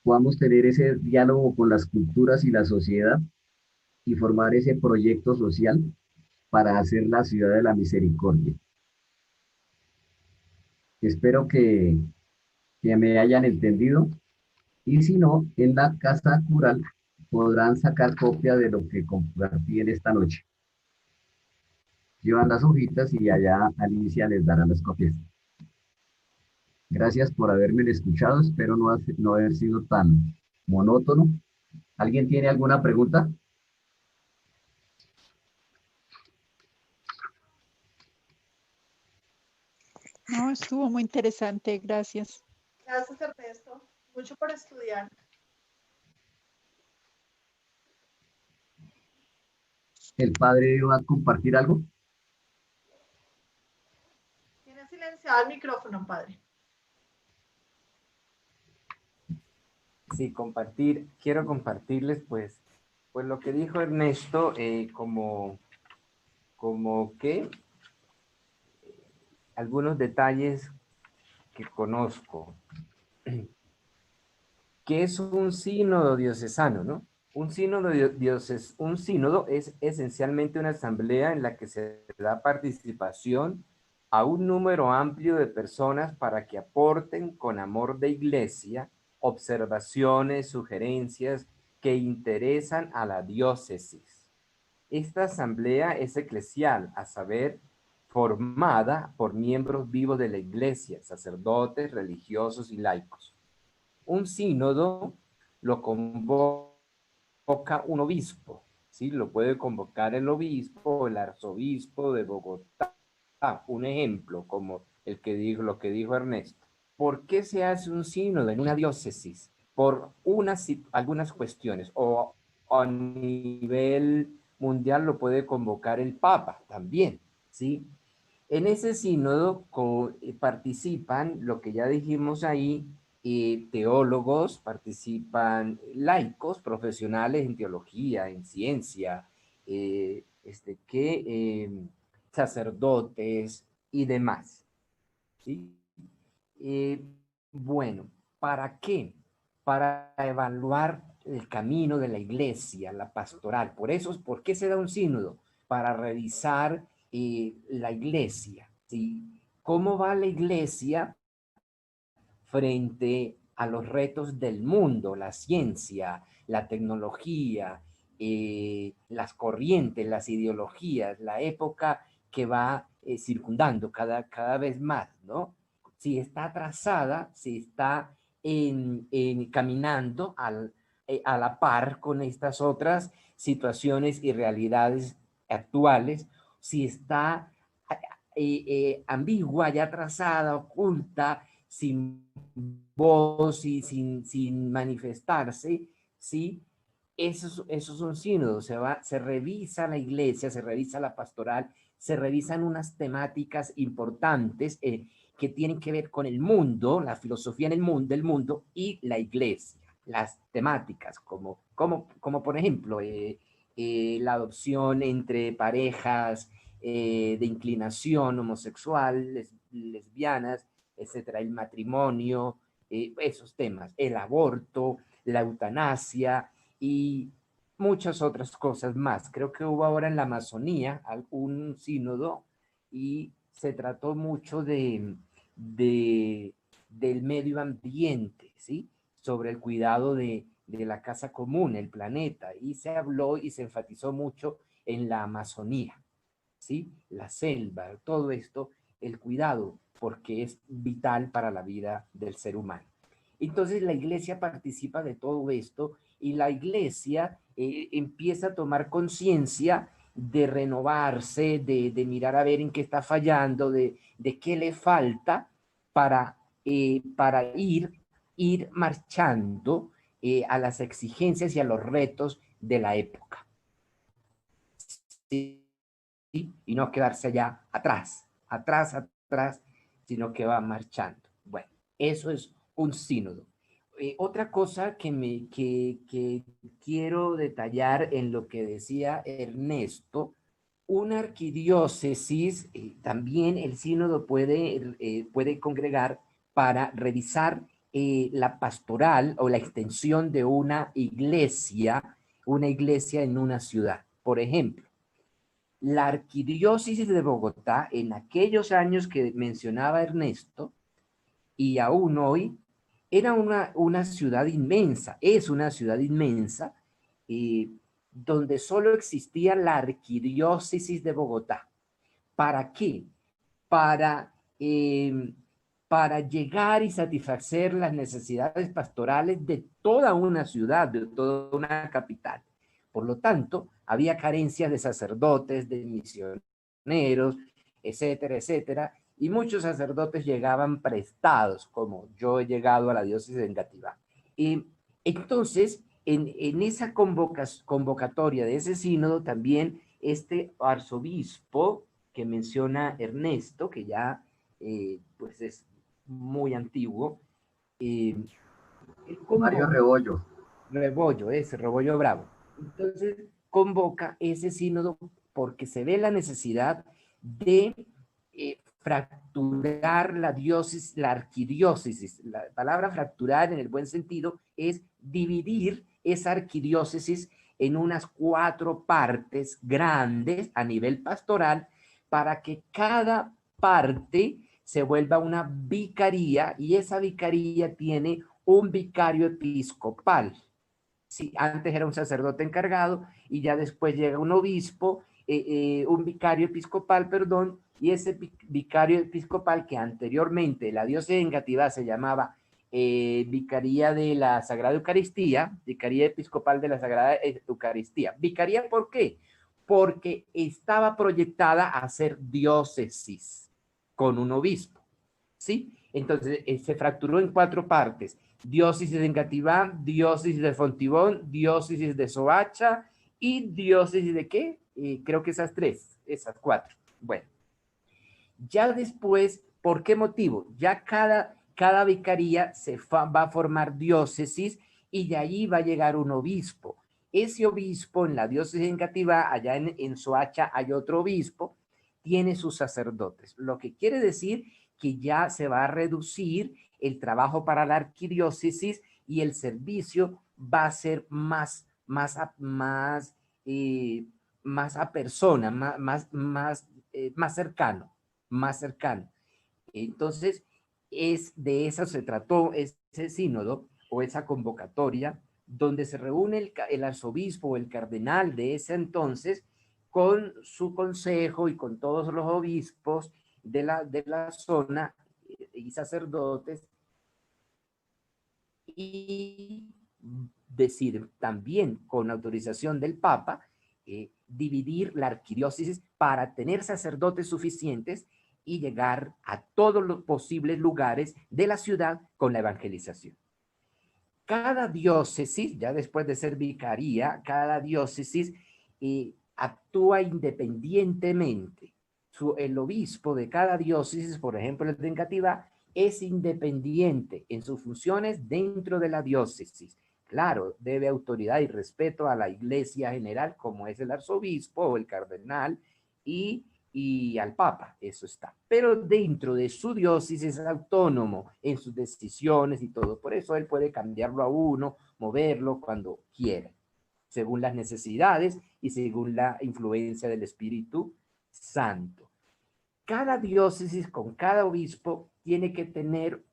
podamos tener ese diálogo con las culturas y la sociedad y formar ese proyecto social para hacer la ciudad de la misericordia. Espero que me hayan entendido y si no, en la casa cural podrán sacar copia de lo que compartí en esta noche. Llevan las hojitas y allá Alicia les dará las copias. Gracias por haberme escuchado, espero no haber sido tan monótono. ¿Alguien tiene alguna pregunta? No, estuvo muy interesante, gracias. Gracias, Ernesto. Mucho por estudiar. ¿El padre va a compartir algo? Tiene silenciado el micrófono, padre. Sí, compartir. Quiero compartirles, pues lo que dijo Ernesto, como que algunos detalles que conozco. ¿Qué es un sínodo diocesano, no? Un sínodo es esencialmente una asamblea en la que se da participación a un número amplio de personas para que aporten con amor de iglesia observaciones, sugerencias que interesan a la diócesis. Esta asamblea es eclesial, a saber, formada por miembros vivos de la iglesia, sacerdotes, religiosos y laicos. Un sínodo lo convoca un obispo, ¿sí? Lo puede convocar el obispo, el arzobispo de Bogotá. Un ejemplo, como lo que dijo Ernesto. ¿Por qué se hace un sínodo en una diócesis? Por algunas cuestiones, o a nivel mundial lo puede convocar el Papa también, ¿sí? En ese sínodo participan, lo que ya dijimos ahí, teólogos, participan laicos, profesionales en teología, en ciencia, sacerdotes y demás. ¿Sí? Eh, bueno, ¿para qué? Para evaluar el camino de la iglesia, la pastoral. Por eso, ¿por qué se da un sínodo? Para revisar la iglesia, ¿sí? ¿Cómo va la iglesia frente a los retos del mundo, la ciencia, la tecnología, las corrientes, las ideologías, la época que va circundando cada vez más, ¿no? Si está atrasada, si está caminando a la par con estas otras situaciones y realidades actuales, si está ambigua, ya atrasada, oculta, sin voz y sin manifestarse, ¿sí? Eso es un sínodo, se revisa la iglesia, se revisa la pastoral, se revisan unas temáticas importantes que tienen que ver con el mundo, la filosofía en el mundo, del mundo y la iglesia. Las temáticas, como por ejemplo, la adopción entre parejas de inclinación homosexual, lesbianas, etcétera, el matrimonio, esos temas, el aborto, la eutanasia y muchas otras cosas más. Creo que hubo ahora en la Amazonía un sínodo y se trató mucho del medio ambiente, ¿sí? Sobre el cuidado de la casa común, el planeta, y se habló y se enfatizó mucho en la Amazonía, ¿sí? La selva, todo esto, el cuidado, porque es vital para la vida del ser humano. Entonces la iglesia participa de todo esto y la iglesia empieza a tomar conciencia de renovarse, de mirar a ver en qué está fallando, de qué le falta para ir marchando a las exigencias y a los retos de la época. ¿Sí? Y no quedarse allá atrás, sino que va marchando. Bueno, eso es un sínodo. Otra cosa que quiero detallar en lo que decía Ernesto, una arquidiócesis, también el sínodo puede congregar para revisar la pastoral o la extensión de una iglesia en una ciudad. Por ejemplo, la arquidiócesis de Bogotá, en aquellos años que mencionaba Ernesto, y aún hoy, era una ciudad inmensa, es una ciudad inmensa, donde solo existía la arquidiócesis de Bogotá. ¿Para qué? Para, eh, para llegar y satisfacer las necesidades pastorales de toda una ciudad, de toda una capital. Por lo tanto, había carencias de sacerdotes, de misioneros, etcétera, etcétera, y muchos sacerdotes llegaban prestados, como yo he llegado a la diócesis de Engativá. Entonces, en esa convocatoria de ese sínodo, también este arzobispo que menciona Ernesto, que ya pues es muy antiguo, Mario convoca, Rebollo. Rebollo Bravo. Entonces convoca ese sínodo porque se ve la necesidad de fracturar la diócesis, la arquidiócesis. La palabra fracturar en el buen sentido es dividir esa arquidiócesis en unas 4 partes grandes a nivel pastoral para que cada parte se vuelva una vicaría y esa vicaría tiene un vicario episcopal. Sí, antes era un sacerdote encargado y ya después llega un obispo, un vicario episcopal, perdón, y ese vicario episcopal que anteriormente la diócesis de Engativá se llamaba Vicaría de la Sagrada Eucaristía, Vicaría Episcopal de la Sagrada Eucaristía. ¿Vicaría por qué? Porque estaba proyectada a ser diócesis con un obispo, ¿sí? Entonces se fracturó en 4 partes: diócesis de Engativá, diócesis de Fontibón, diócesis de Soacha y diócesis de ¿qué? Creo que esas 4. Bueno, ya después, ¿por qué motivo? Ya cada vicaría va a formar diócesis y de allí va a llegar un obispo. Ese obispo en la diócesis de Engativá, allá en Soacha hay otro obispo, tiene sus sacerdotes, lo que quiere decir que ya se va a reducir el trabajo para la arquidiócesis y el servicio va a ser más a persona, más cercano, más cercano. Entonces, de eso se trató ese sínodo o esa convocatoria, donde se reúne el arzobispo o el cardenal de ese entonces con su consejo y con todos los obispos de la zona y sacerdotes, y deciden también con autorización del Papa dividir la arquidiócesis para tener sacerdotes suficientes y llegar a todos los posibles lugares de la ciudad con la evangelización. Cada diócesis, ya después de ser vicaría, cada diócesis actúa independientemente. El obispo de cada diócesis, por ejemplo, el de Engativá, es independiente en sus funciones dentro de la diócesis. Claro, debe autoridad y respeto a la iglesia general, como es el arzobispo o el cardenal, y al papa, eso está. Pero dentro de su diócesis es autónomo en sus decisiones y todo. Por eso él puede cambiarlo a uno, moverlo cuando quiera, según las necesidades y según la influencia del Espíritu Santo. Cada diócesis con cada obispo tiene que tener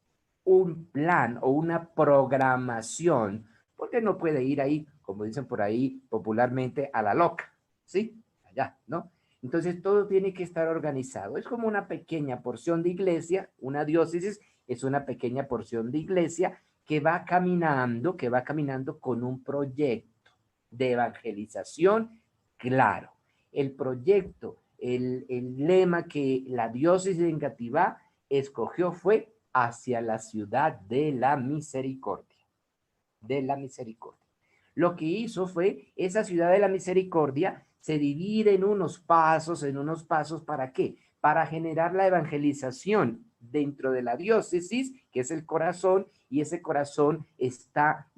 un plan o una programación, porque no puede ir ahí, como dicen por ahí popularmente, a la loca, ¿sí? Allá, ¿no? Entonces todo tiene que estar organizado. Es como una pequeña porción de iglesia, una diócesis es una pequeña porción de iglesia que va caminando con un proyecto de evangelización claro. El proyecto, el lema que la diócesis de Engativá escogió fue hacia la ciudad de la misericordia, de la misericordia. Lo que hizo fue, esa ciudad de la misericordia se divide en unos pasos, ¿para qué? Para generar la evangelización dentro de la diócesis, que es el corazón, y ese corazón está,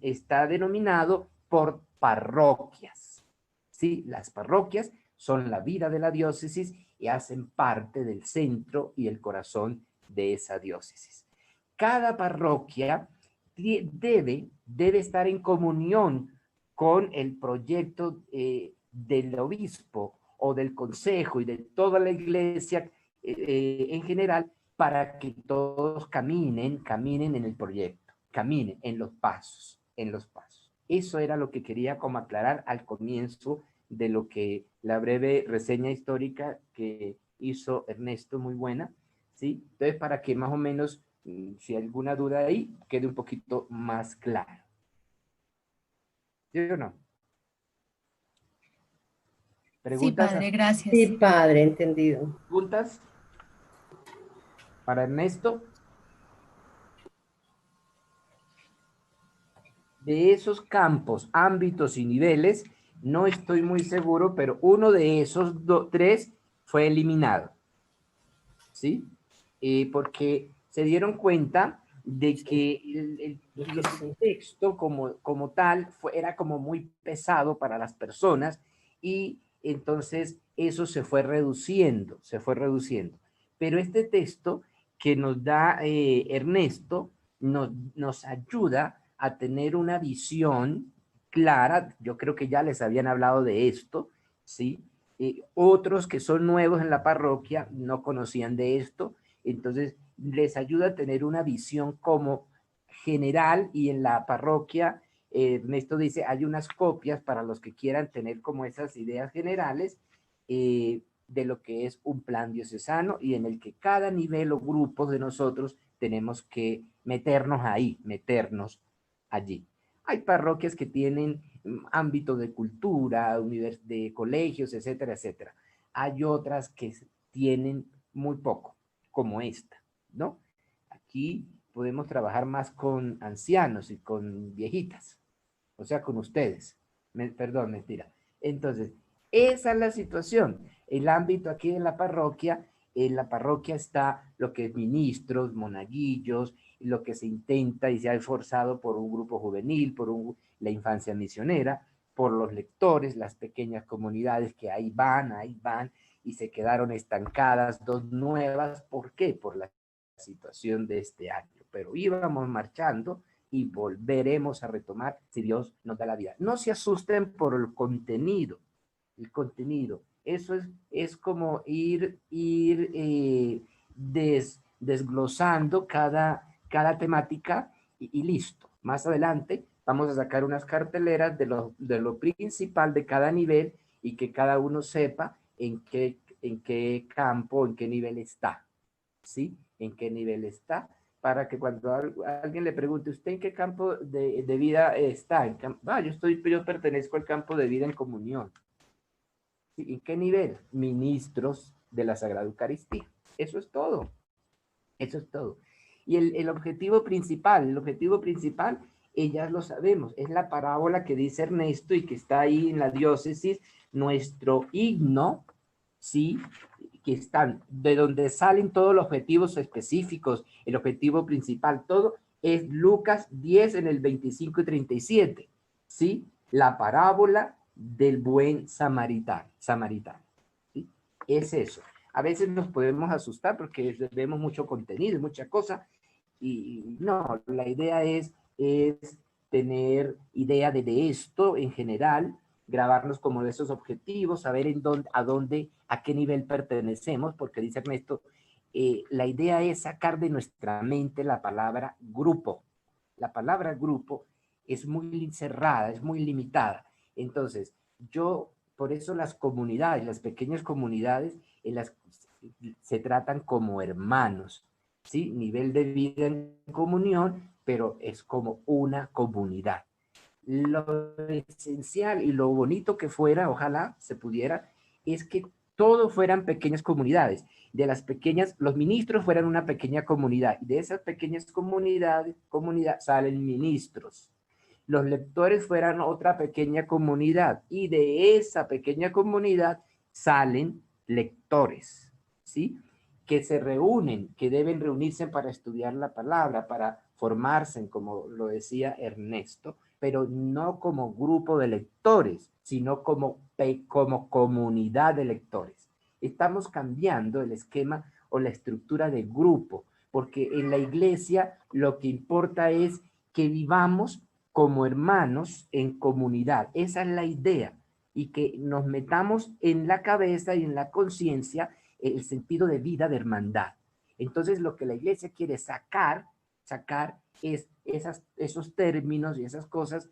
está denominado por parroquias, ¿sí? Las parroquias son la vida de la diócesis y hacen parte del centro y el corazón de esa diócesis. Cada parroquia debe estar en comunión con el proyecto del obispo o del consejo y de toda la iglesia en general, para que todos caminen en el proyecto, caminen en los pasos, Eso era lo que quería como aclarar al comienzo de lo que la breve reseña histórica que hizo Ernesto, muy buena, ¿sí? Entonces, para que más o menos, si hay alguna duda ahí, quede un poquito más claro. ¿Sí o no? Sí, padre, gracias. Sí, padre, entendido. ¿Preguntas para Ernesto? De esos campos, ámbitos y niveles, no estoy muy seguro, pero uno de esos 3 fue eliminado, ¿sí? Porque se dieron cuenta de que el texto como tal era como muy pesado para las personas y entonces eso se fue reduciendo, se fue reduciendo. Pero este texto que nos da Ernesto nos ayuda a tener una visión clara. Yo creo que ya les habían hablado de esto, ¿sí? Otros que son nuevos en la parroquia no conocían de esto, entonces les ayuda a tener una visión como general. Y en la parroquia, Ernesto dice, hay unas copias para los que quieran tener como esas ideas generales de lo que es un plan diocesano, y en el que cada nivel o grupo de nosotros tenemos que meternos ahí, meternos allí. Hay parroquias que tienen ámbito de cultura, de colegios, etcétera, etcétera. Hay otras que tienen muy poco, como esta, ¿no? Aquí podemos trabajar más con ancianos y con viejitas, o sea, con ustedes. Perdón, mentira. Entonces, esa es la situación. El ámbito aquí en la parroquia está lo que es ministros, monaguillos, lo que se intenta y se ha esforzado por un grupo juvenil, la infancia misionera, por los lectores, las pequeñas comunidades que ahí van, y se quedaron estancadas, dos nuevas. ¿Por qué? Por la situación de este año. Pero íbamos marchando y volveremos a retomar si Dios nos da la vida. No se asusten por el contenido. El contenido. Eso es como ir desglosando cada temática y listo. Más adelante vamos a sacar unas carteleras de lo principal de cada nivel, y que cada uno sepa en qué campo, en qué nivel está. ¿Sí? En qué nivel está, para que cuando alguien le pregunte, ¿usted en qué campo de vida está? Yo pertenezco al campo de vida en comunión. ¿Sí? ¿En qué nivel? Ministros de la Sagrada Eucaristía. Eso es todo. Eso es todo. Y el objetivo principal, ya lo sabemos, es la parábola que dice Ernesto y que está ahí en la diócesis, nuestro himno, ¿sí? Que están, de donde salen todos los objetivos específicos, el objetivo principal, todo, es Lucas 10 en el 25 y 37, ¿sí? La parábola del buen samaritano, ¿sí? Es eso. A veces nos podemos asustar porque vemos mucho contenido, mucha cosa, y no, la idea es tener idea de esto en general, grabarnos como de esos objetivos, saber a qué nivel pertenecemos, porque dice Ernesto, la idea es sacar de nuestra mente la palabra grupo. La palabra grupo es muy cerrada, es muy limitada. Entonces, por eso las comunidades, las pequeñas comunidades, se tratan como hermanos, ¿sí? Nivel de vida en comunión, pero es como una comunidad. Lo esencial y lo bonito que fuera, ojalá se pudiera, es que todos fueran pequeñas comunidades. De las pequeñas, los ministros fueran una pequeña comunidad, y de esas pequeñas comunidades salen ministros. Los lectores fueran otra pequeña comunidad, y de esa pequeña comunidad salen lectores, ¿sí? Que se reúnen, que deben reunirse para estudiar la palabra, para formarse, como lo decía Ernesto, pero no como grupo de lectores, sino como comunidad de lectores. Estamos cambiando el esquema o la estructura de grupo, porque en la iglesia lo que importa es que vivamos como hermanos en comunidad. Esa es la idea, y que nos metamos en la cabeza y en la conciencia el sentido de vida de hermandad. Entonces, lo que la iglesia quiere sacar es esos términos y esas cosas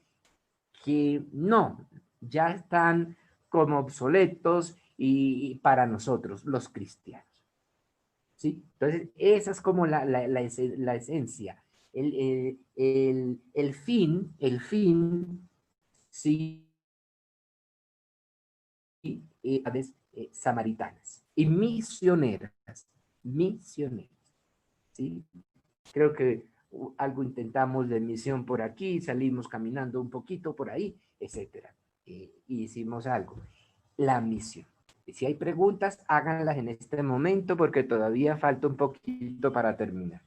que no, ya están como obsoletos y para nosotros, los cristianos. ¿Sí? Entonces, esa es como la esencia. El fin, sí, samaritanas y misioneras, ¿sí? Creo que algo intentamos de misión por aquí, salimos caminando un poquito por ahí, etcétera. Y hicimos algo. La misión. Y si hay preguntas, háganlas en este momento, porque todavía falta un poquito para terminar.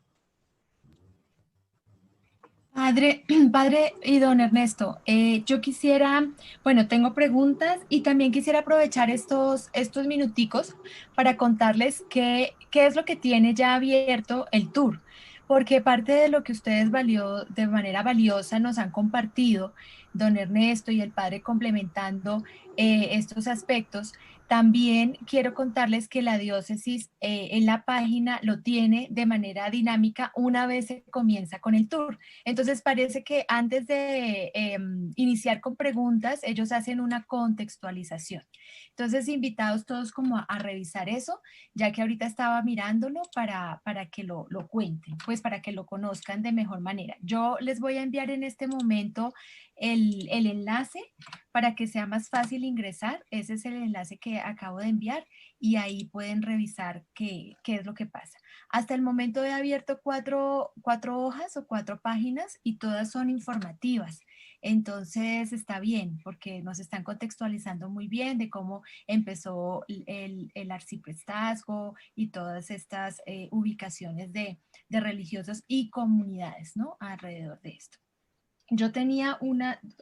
Padre, padre y don Ernesto, yo quisiera, bueno, tengo preguntas y también quisiera aprovechar estos minuticos para contarles qué es lo que tiene ya abierto el tour, porque parte de lo que ustedes de manera valiosa nos han compartido, don Ernesto y el padre complementando estos aspectos, también quiero contarles que la diócesis en la página lo tiene de manera dinámica una vez se comienza con el tour. Entonces parece que antes de iniciar con preguntas, ellos hacen una contextualización. Entonces, invitados todos como a revisar eso, ya que ahorita estaba mirándolo para que lo cuenten, pues para que lo conozcan de mejor manera. Yo les voy a enviar en este momento el enlace para que sea más fácil ingresar. Ese es el enlace que acabo de enviar y ahí pueden revisar qué es lo que pasa. Hasta el momento he abierto cuatro hojas o 4 páginas y todas son informativas. Entonces está bien porque nos están contextualizando muy bien de cómo empezó el arciprestazgo y todas estas ubicaciones de religiosos y comunidades, ¿no? Alrededor de esto. Yo tenía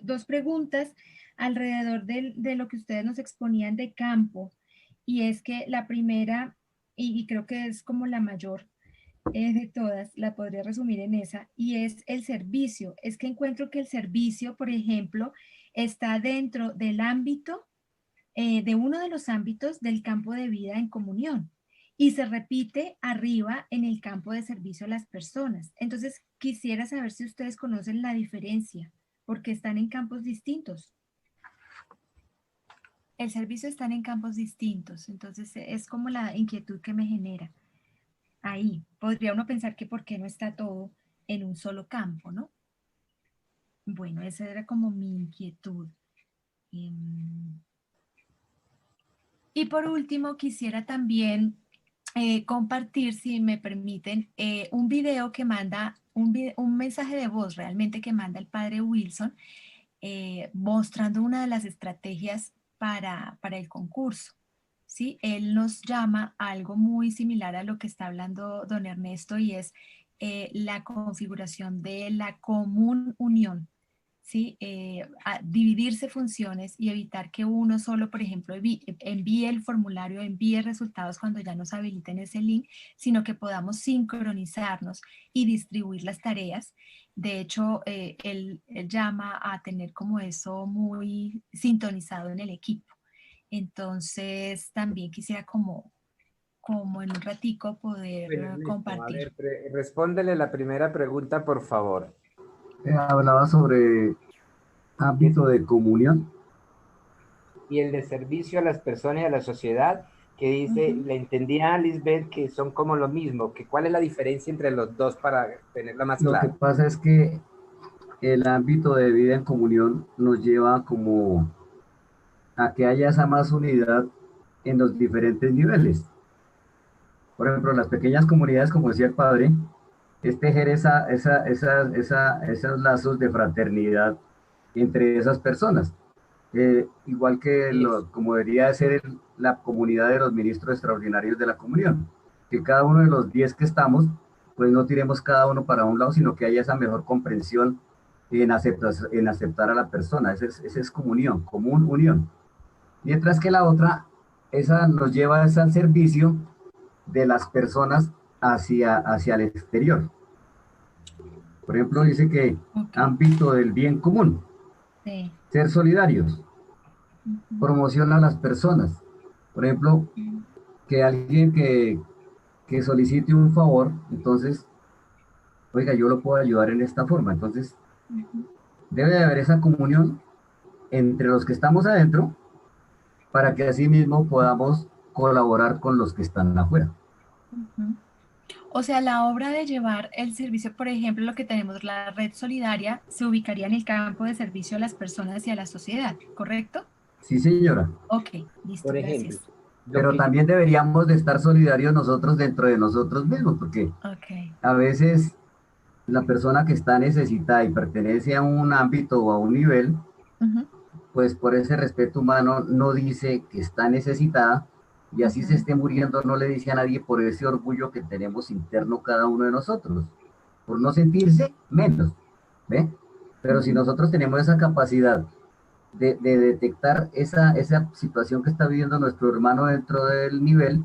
dos preguntas alrededor de lo que ustedes nos exponían de campo, y es que la primera, y creo que es como la mayor de todas, la podría resumir en esa, y es el servicio. Es que encuentro que el servicio, por ejemplo, está dentro del ámbito, de uno de los ámbitos del campo de vida en comunión y se repite arriba en el campo de servicio a las personas. Entonces, quisiera saber si ustedes conocen la diferencia, porque están en campos distintos. El servicio están en campos distintos, entonces es como la inquietud que me genera. Ahí podría uno pensar que por qué no está todo en un solo campo, ¿no? Bueno, esa era como mi inquietud. Y por último, quisiera también compartir, si me permiten, un video que manda, un mensaje de voz realmente que manda el padre Wilson, mostrando una de las estrategias para el concurso. ¿Sí? Él nos llama a algo muy similar a lo que está hablando don Ernesto y es la configuración de la común unión. ¿Sí? A dividirse funciones y evitar que uno solo, por ejemplo, envíe el formulario, envíe resultados cuando ya nos habiliten ese link, sino que podamos sincronizarnos y distribuir las tareas. De hecho, él llama a tener como eso muy sintonizado en el equipo. Entonces, también quisiera como en un ratico poder Bueno, Ernesto, compartir. a ver, respóndele la primera pregunta, por favor. Hablaba sobre ámbito de comunión. Y el de servicio a las personas y a la sociedad, que dice, le entendía a Lisbeth que son como lo mismo, que cuál es la diferencia entre los dos para tenerla más Lo que clara. pasa es que el ámbito de vida en comunión nos lleva como a que haya esa más unidad en los diferentes niveles. Por ejemplo, las pequeñas comunidades, como decía el padre, es tejer esos lazos de fraternidad entre esas personas. Igual que Eso. como debería ser la comunidad de los ministros extraordinarios de la comunión, que cada uno de los 10 que estamos, pues no tiremos cada uno para un lado, sino que haya esa mejor comprensión en aceptar a la persona. Esa es comunión, común unión. Mientras que la otra, esa nos lleva al servicio de las personas hacia el exterior. Por ejemplo, dice que Ok, ámbito del bien común, sí. ser solidarios, promociona a las personas. Por ejemplo, que alguien que solicite un favor, entonces, oiga, yo lo puedo ayudar en esta forma. Entonces, debe de haber esa comunión entre los que estamos adentro para que así mismo podamos colaborar con los que están afuera. O sea, la obra de llevar el servicio, por ejemplo, lo que tenemos, la red solidaria, se ubicaría en el campo de servicio a las personas y a la sociedad, ¿correcto? Sí, señora. Ok, listo, Por ejemplo, gracias. lo Pero que también deberíamos de estar solidarios nosotros dentro de nosotros mismos, porque Ok, a veces la persona que está necesitada y pertenece a un ámbito o a un nivel, pues por ese respeto humano no dice que está necesitada y así se esté muriendo, no le dice a nadie por ese orgullo que tenemos interno cada uno de nosotros, por no sentirse menos. ¿ve? Pero si nosotros tenemos esa capacidad de detectar esa situación que está viviendo nuestro hermano dentro del nivel,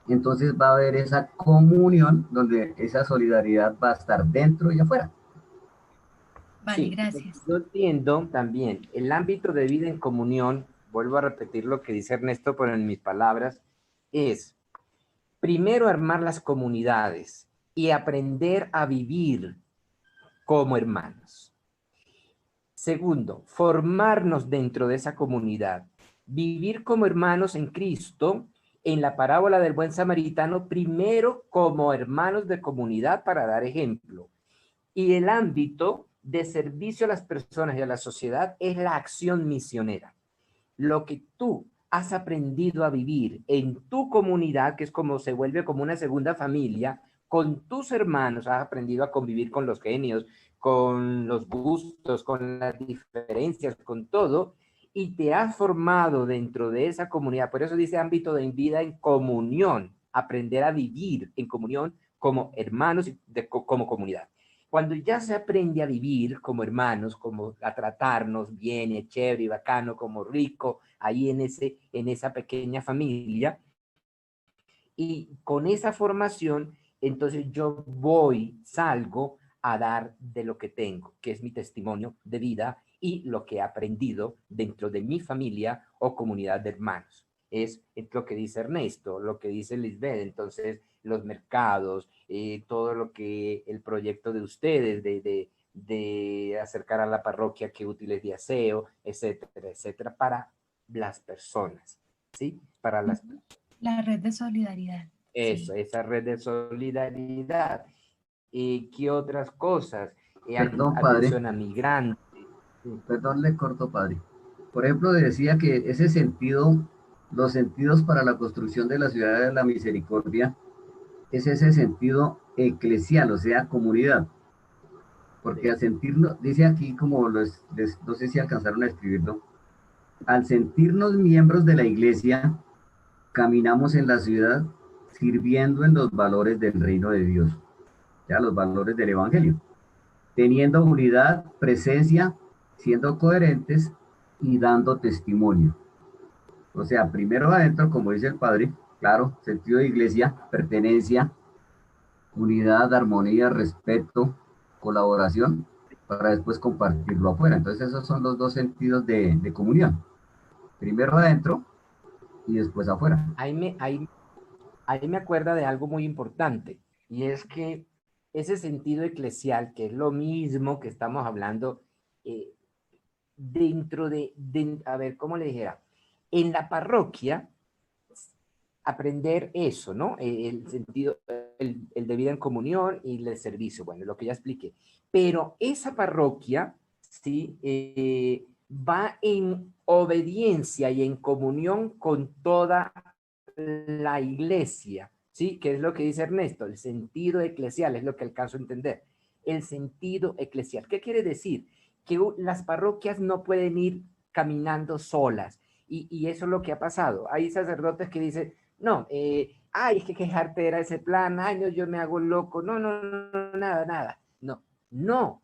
entonces va a haber esa comunión donde esa solidaridad va a estar dentro y afuera. Vale, Sí, gracias. yo entiendo también el ámbito de vida en comunión, vuelvo a repetir lo que dice Ernesto, pero en mis palabras, es primero armar las comunidades y aprender a vivir como hermanos. Segundo, formarnos dentro de esa comunidad, vivir como hermanos en Cristo, en la parábola del buen samaritano, primero como hermanos de comunidad para dar ejemplo. Y el ámbito de servicio a las personas y a la sociedad es la acción misionera. Lo que tú has aprendido a vivir en tu comunidad, que es como se vuelve como una segunda familia, con tus hermanos has aprendido a convivir con los genios, con los gustos, con las diferencias, con todo, y te has formado dentro de esa comunidad. Por eso dice ámbito de vida en comunión, aprender a vivir en comunión como hermanos y como comunidad. Cuando ya se aprende a vivir como hermanos, como a tratarnos bien, y chévere y bacano, como rico, ahí en esa pequeña familia, y con esa formación, entonces yo salgo a dar de lo que tengo, que es mi testimonio de vida y lo que he aprendido dentro de mi familia o comunidad de hermanos. Es lo que dice Ernesto, lo que dice Lisbeth, entonces los mercados, todo lo que el proyecto de ustedes, de acercar a la parroquia que útiles de aseo, etcétera, etcétera, para las personas, ¿sí? Para las Ujú. La red de solidaridad. eso, Sí. esa red de solidaridad. ¿Qué otras cosas? Perdón, padre, Atención a migrantes. Sí. perdón, le corto, padre. Por ejemplo, decía que ese sentido, los sentidos para la construcción de la ciudad de la misericordia, es ese sentido eclesial, o sea, comunidad. Porque Sí. al sentirnos, dice aquí como no sé si alcanzaron a escribirlo, al sentirnos miembros de la iglesia, caminamos en la ciudad sirviendo en los valores del reino de Dios, ya los valores del evangelio, teniendo unidad, presencia, siendo coherentes y dando testimonio. O sea, primero adentro, como dice el padre, claro, sentido de iglesia, pertenencia, unidad, armonía, respeto, colaboración, para después compartirlo afuera. Entonces esos son los dos sentidos de comunión. Primero adentro y después afuera. Ahí me, ahí, ahí me acuerda de algo muy importante, y es que ese sentido eclesial, que es lo mismo que estamos hablando, eh, a ver, ¿cómo le dijera? En la parroquia, aprender eso, ¿no? El sentido, el de vida en comunión y el servicio, bueno, lo que ya expliqué. Pero esa parroquia, ¿sí? Va en obediencia y en comunión con toda la iglesia, ¿sí? Que es lo que dice Ernesto, el sentido eclesial, es lo que alcanzo a entender. El sentido eclesial. ¿Qué quiere decir? Que las parroquias no pueden ir caminando solas. Y eso es lo que ha pasado. Hay sacerdotes que dicen, no, ay, es que quejarte era ese plan, ay, no, yo me hago loco, no, no, no, nada, nada, no, no.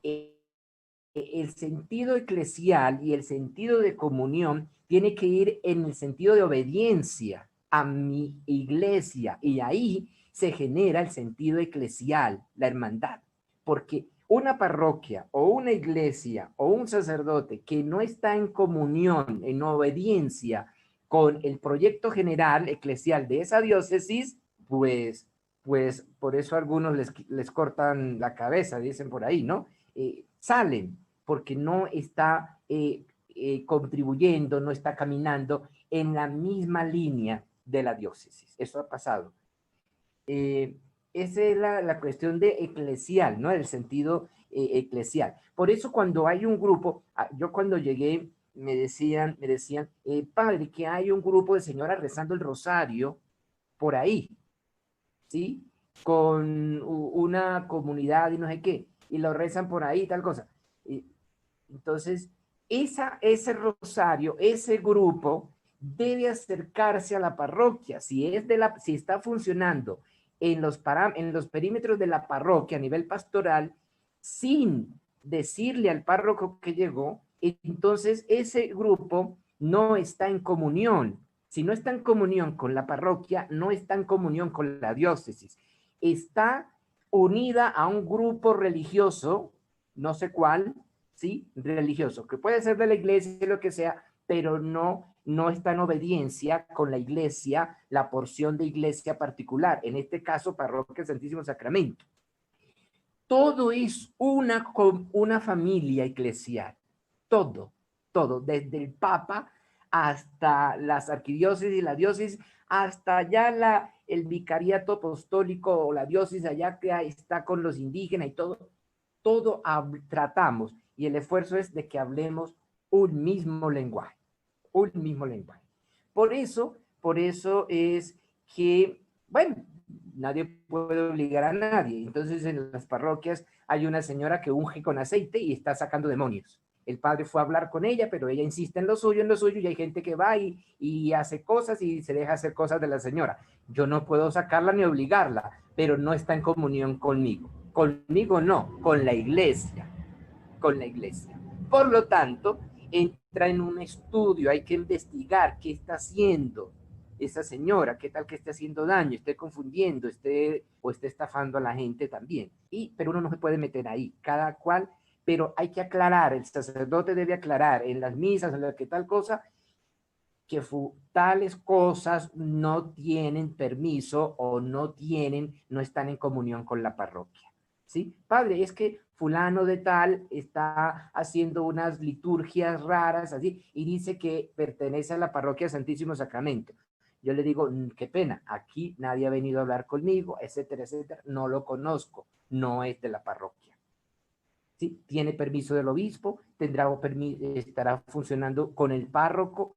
El sentido eclesial y el sentido de comunión tiene que ir en el sentido de obediencia a mi iglesia, y ahí se genera el sentido eclesial, la hermandad, porque una parroquia o una iglesia o un sacerdote que no está en comunión, en obediencia con el proyecto general eclesial de esa diócesis, pues por eso a algunos les cortan la cabeza, dicen por ahí, ¿no? Salen porque no está contribuyendo, no está caminando en la misma línea de la diócesis. Eso ha pasado. Eh, Esa es la cuestión de eclesial, ¿no? El sentido eclesial. Por eso cuando hay un grupo, yo cuando llegué me decían, padre, que hay un grupo de señoras rezando el rosario por ahí, ¿sí? Con una comunidad y no sé qué, y lo rezan por ahí, tal cosa. Y, entonces, ese rosario, ese grupo debe acercarse a la parroquia. Si está funcionando en los perímetros de la parroquia a nivel pastoral, sin decirle al párroco que llegó, entonces ese grupo no está en comunión. Si no está en comunión con la parroquia, no está en comunión con la diócesis. Está unida a un grupo religioso, no sé cuál, ¿sí? Religioso, que puede ser de la iglesia, lo que sea, pero no está en obediencia con la iglesia, la porción de iglesia particular, en este caso Parroquia Santísimo Sacramento. Todo es una familia eclesial, todo, desde el Papa hasta las arquidiócesis y la diócesis, hasta allá el vicariato apostólico o la diócesis allá que está con los indígenas y todo tratamos, y el esfuerzo es de que hablemos un mismo lenguaje. Por eso es que, bueno, nadie puede obligar a nadie. Entonces en las parroquias hay una señora que unge con aceite y está sacando demonios. El padre fue a hablar con ella, pero ella insiste en lo suyo, y hay gente que va y hace cosas y se deja hacer cosas de la señora. Yo no puedo sacarla ni obligarla, pero no está en comunión conmigo. Conmigo no, con la iglesia. Por lo tanto, entra en un estudio, hay que investigar qué está haciendo esa señora, qué tal que esté haciendo daño, esté confundiendo, esté estafando a la gente también. Pero uno no se puede meter ahí, cada cual, pero hay que aclarar, el sacerdote debe aclarar en las misas, en la que tal cosa, que tales cosas no tienen permiso o no están en comunión con la parroquia. ¿Sí? Padre, es que fulano de tal está haciendo unas liturgias raras así y dice que pertenece a la parroquia Santísimo Sacramento. Yo le digo, qué pena, aquí nadie ha venido a hablar conmigo, etcétera, etcétera, no lo conozco, no es de la parroquia. ¿Sí? Tiene permiso del obispo, estará funcionando con el párroco.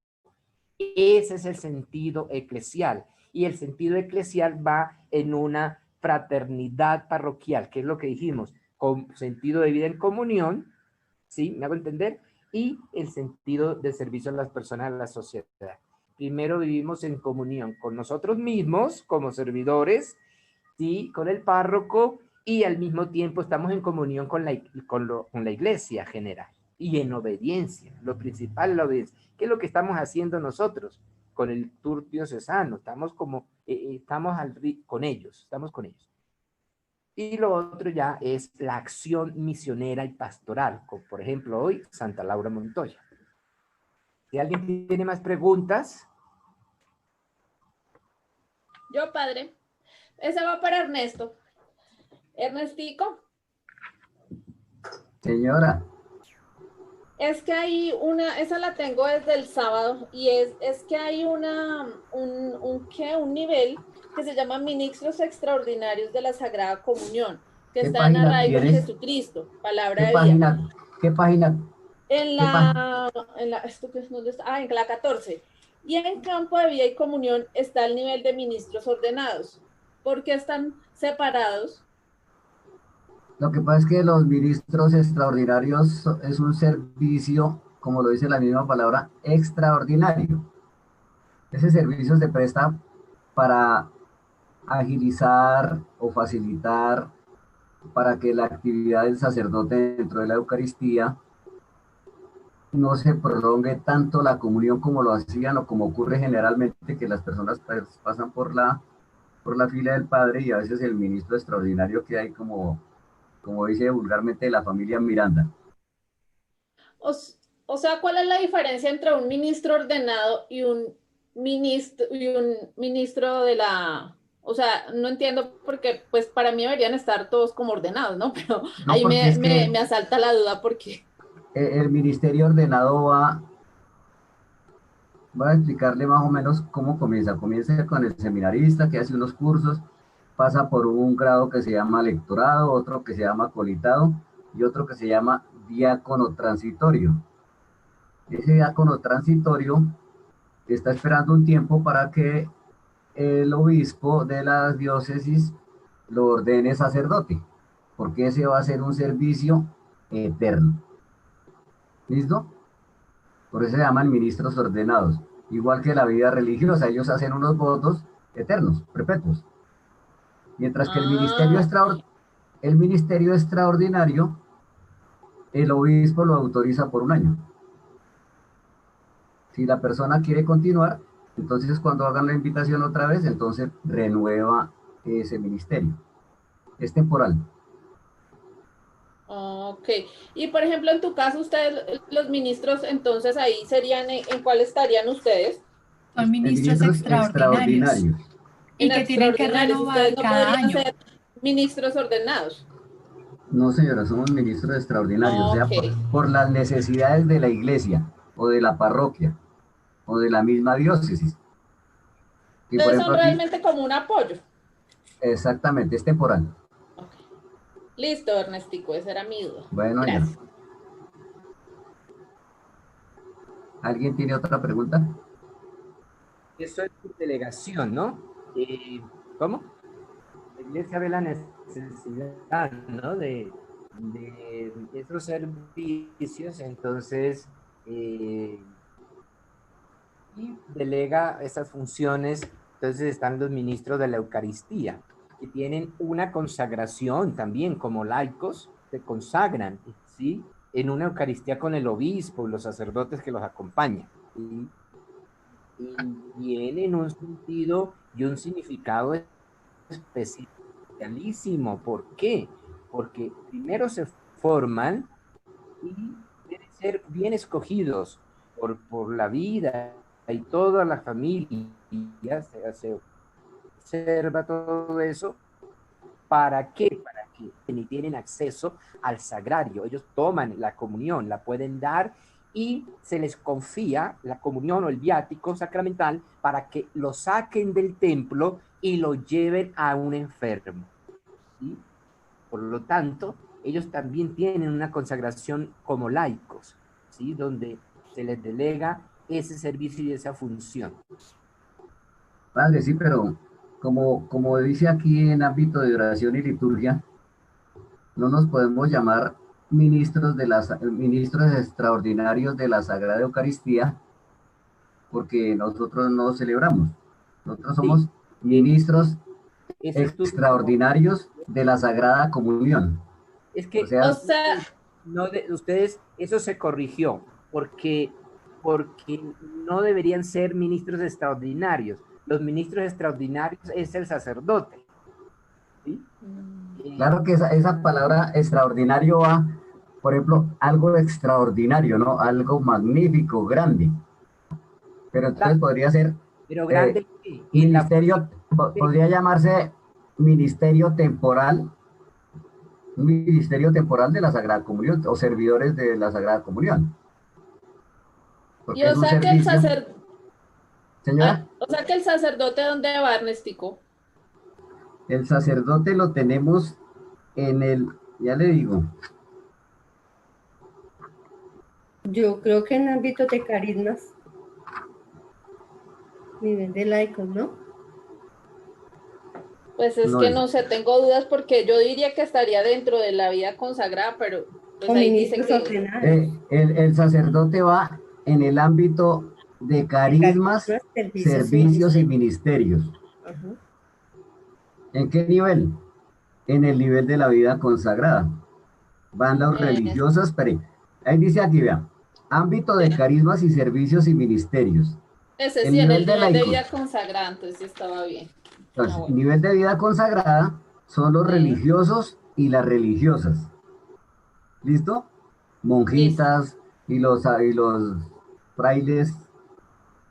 Ese es el sentido eclesial, y el sentido eclesial va en una fraternidad parroquial, que es lo que dijimos, con sentido de vida en comunión, ¿sí? ¿Me hago entender? Y el sentido de servicio a las personas, a la sociedad. Primero vivimos en comunión con nosotros mismos, como servidores, ¿sí? Con el párroco, y al mismo tiempo estamos en comunión con la iglesia general, y en obediencia. Lo principal es la obediencia. ¿Qué es lo que estamos haciendo nosotros con el tour diocesano? Estamos con ellos. Y lo otro ya es la acción misionera y pastoral, como por ejemplo hoy Santa Laura Montoya. Si alguien tiene más preguntas. Yo, padre. Esa va para Ernesto. Ernestico. Señora. Es que hay esa la tengo desde el sábado, y es que hay un nivel que se llama Ministros Extraordinarios de la Sagrada Comunión, que está en arraigo en Jesucristo, palabra de vida. ¿Qué página? En la 14. Y en Campo de Vida y Comunión está el nivel de ministros ordenados. ¿Por qué están separados? Lo que pasa es que los ministros extraordinarios es un servicio, como lo dice la misma palabra, extraordinario. Ese servicio se presta para agilizar o facilitar, para que la actividad del sacerdote dentro de la Eucaristía no se prolongue tanto la comunión como lo hacían o como ocurre generalmente, que las personas pasan por la fila del Padre, y a veces el ministro extraordinario que hay como dice vulgarmente, la familia Miranda. O sea, ¿cuál es la diferencia entre un ministro ordenado y un ministro de la... O sea, no entiendo, porque pues para mí deberían estar todos como ordenados, ¿no? Pero no, ahí me asalta la duda porque... El ministerio ordenado va a explicarle más o menos cómo comienza. Comienza con el seminarista que hace unos cursos, pasa por un grado que se llama lectorado, otro que se llama colitado y otro que se llama diácono transitorio. Ese diácono transitorio está esperando un tiempo para que el obispo de la diócesis lo ordene sacerdote, porque ese va a ser un servicio eterno. ¿Listo? Por eso se llaman ministros ordenados. Igual que la vida religiosa, ellos hacen unos votos eternos, perpetuos. Mientras que el ministerio extraordinario el obispo lo autoriza por un año. Si la persona quiere continuar, entonces cuando hagan la invitación otra vez, entonces renueva ese ministerio. Es temporal. Ok. Y por ejemplo, en tu caso, ustedes, los ministros, entonces ahí serían, ¿en cuál estarían ustedes? Son ministros Ministros extraordinarios extraordinarios. y En que tienen que extraordinarios. renovar Ustedes no cada podrían año. ser ministros ordenados. No, señora, somos ministros extraordinarios, o sea, Ok. por las necesidades de la iglesia, o de la parroquia, o de la misma diócesis. Y por Ustedes son ejemplo aquí, realmente como un apoyo. exactamente, es temporal. Ok. Listo, Ernestico, esa era mi duda. Bueno, señora. Gracias. ¿Alguien tiene otra pregunta? Eso es tu delegación, ¿no? ¿Cómo? La iglesia ve la necesidad, ¿no? De esos servicios, entonces, y delega esas funciones. Entonces están los ministros de la Eucaristía, que tienen una consagración también como laicos, se consagran, ¿sí? En una Eucaristía con el obispo y los sacerdotes que los acompañan, ¿sí? Y tienen un sentido y un significado especialísimo. ¿Por qué? Porque primero se forman y deben ser bien escogidos por la vida y toda la familia. Se observa todo eso. ¿Para qué? Para que ni tienen acceso al sagrario. Ellos toman la comunión, la pueden dar y se les confía la comunión o el viático sacramental para que lo saquen del templo y lo lleven a un enfermo, ¿sí? Por lo tanto, ellos también tienen una consagración como laicos, ¿sí? Donde se les delega ese servicio y esa función. Padre, sí, pero como dice aquí en ámbito de oración y liturgia, no nos podemos llamar ministros extraordinarios de la Sagrada Eucaristía porque nosotros no celebramos. Nosotros Sí, somos ministros ese es tu... extraordinarios de la Sagrada Comunión. Es que, O sea, O sea, no ustedes, eso se corrigió, porque no deberían ser ministros extraordinarios. Los ministros extraordinarios es el sacerdote, ¿sí? claro que esa palabra extraordinario va, por ejemplo, algo extraordinario, ¿no? Algo magnífico, grande. Pero entonces podría ser Pero grande en la ministerio, podría llamarse ministerio temporal, un ministerio temporal de la Sagrada Comunión o servidores de la Sagrada Comunión. y Porque es un servicio. Señora, o sea que el sacerdote, ¿dónde va, Ernestico? el sacerdote lo tenemos en el, ya le digo, Yo creo que en ámbito de carismas, nivel de laicos, ¿no? Pues es no que es. no sé, tengo dudas porque yo diría que estaría dentro de la vida consagrada, pero pues O ahí dice ministros que... ordenados. El sacerdote va en el ámbito de carismas, servicios y ministerios. Ajá. ¿En qué nivel? En el nivel de la vida consagrada. Van las religiosas, pero ahí dice aquí, vea, ámbito de carismas y servicios y ministerios. Ese El sí, en nivel el de nivel de laicos. vida consagrada, entonces sí estaba bien. Entonces, Bueno. nivel de vida consagrada son los religiosos y las religiosas. ¿Listo? Listo. Monjitas y los frailes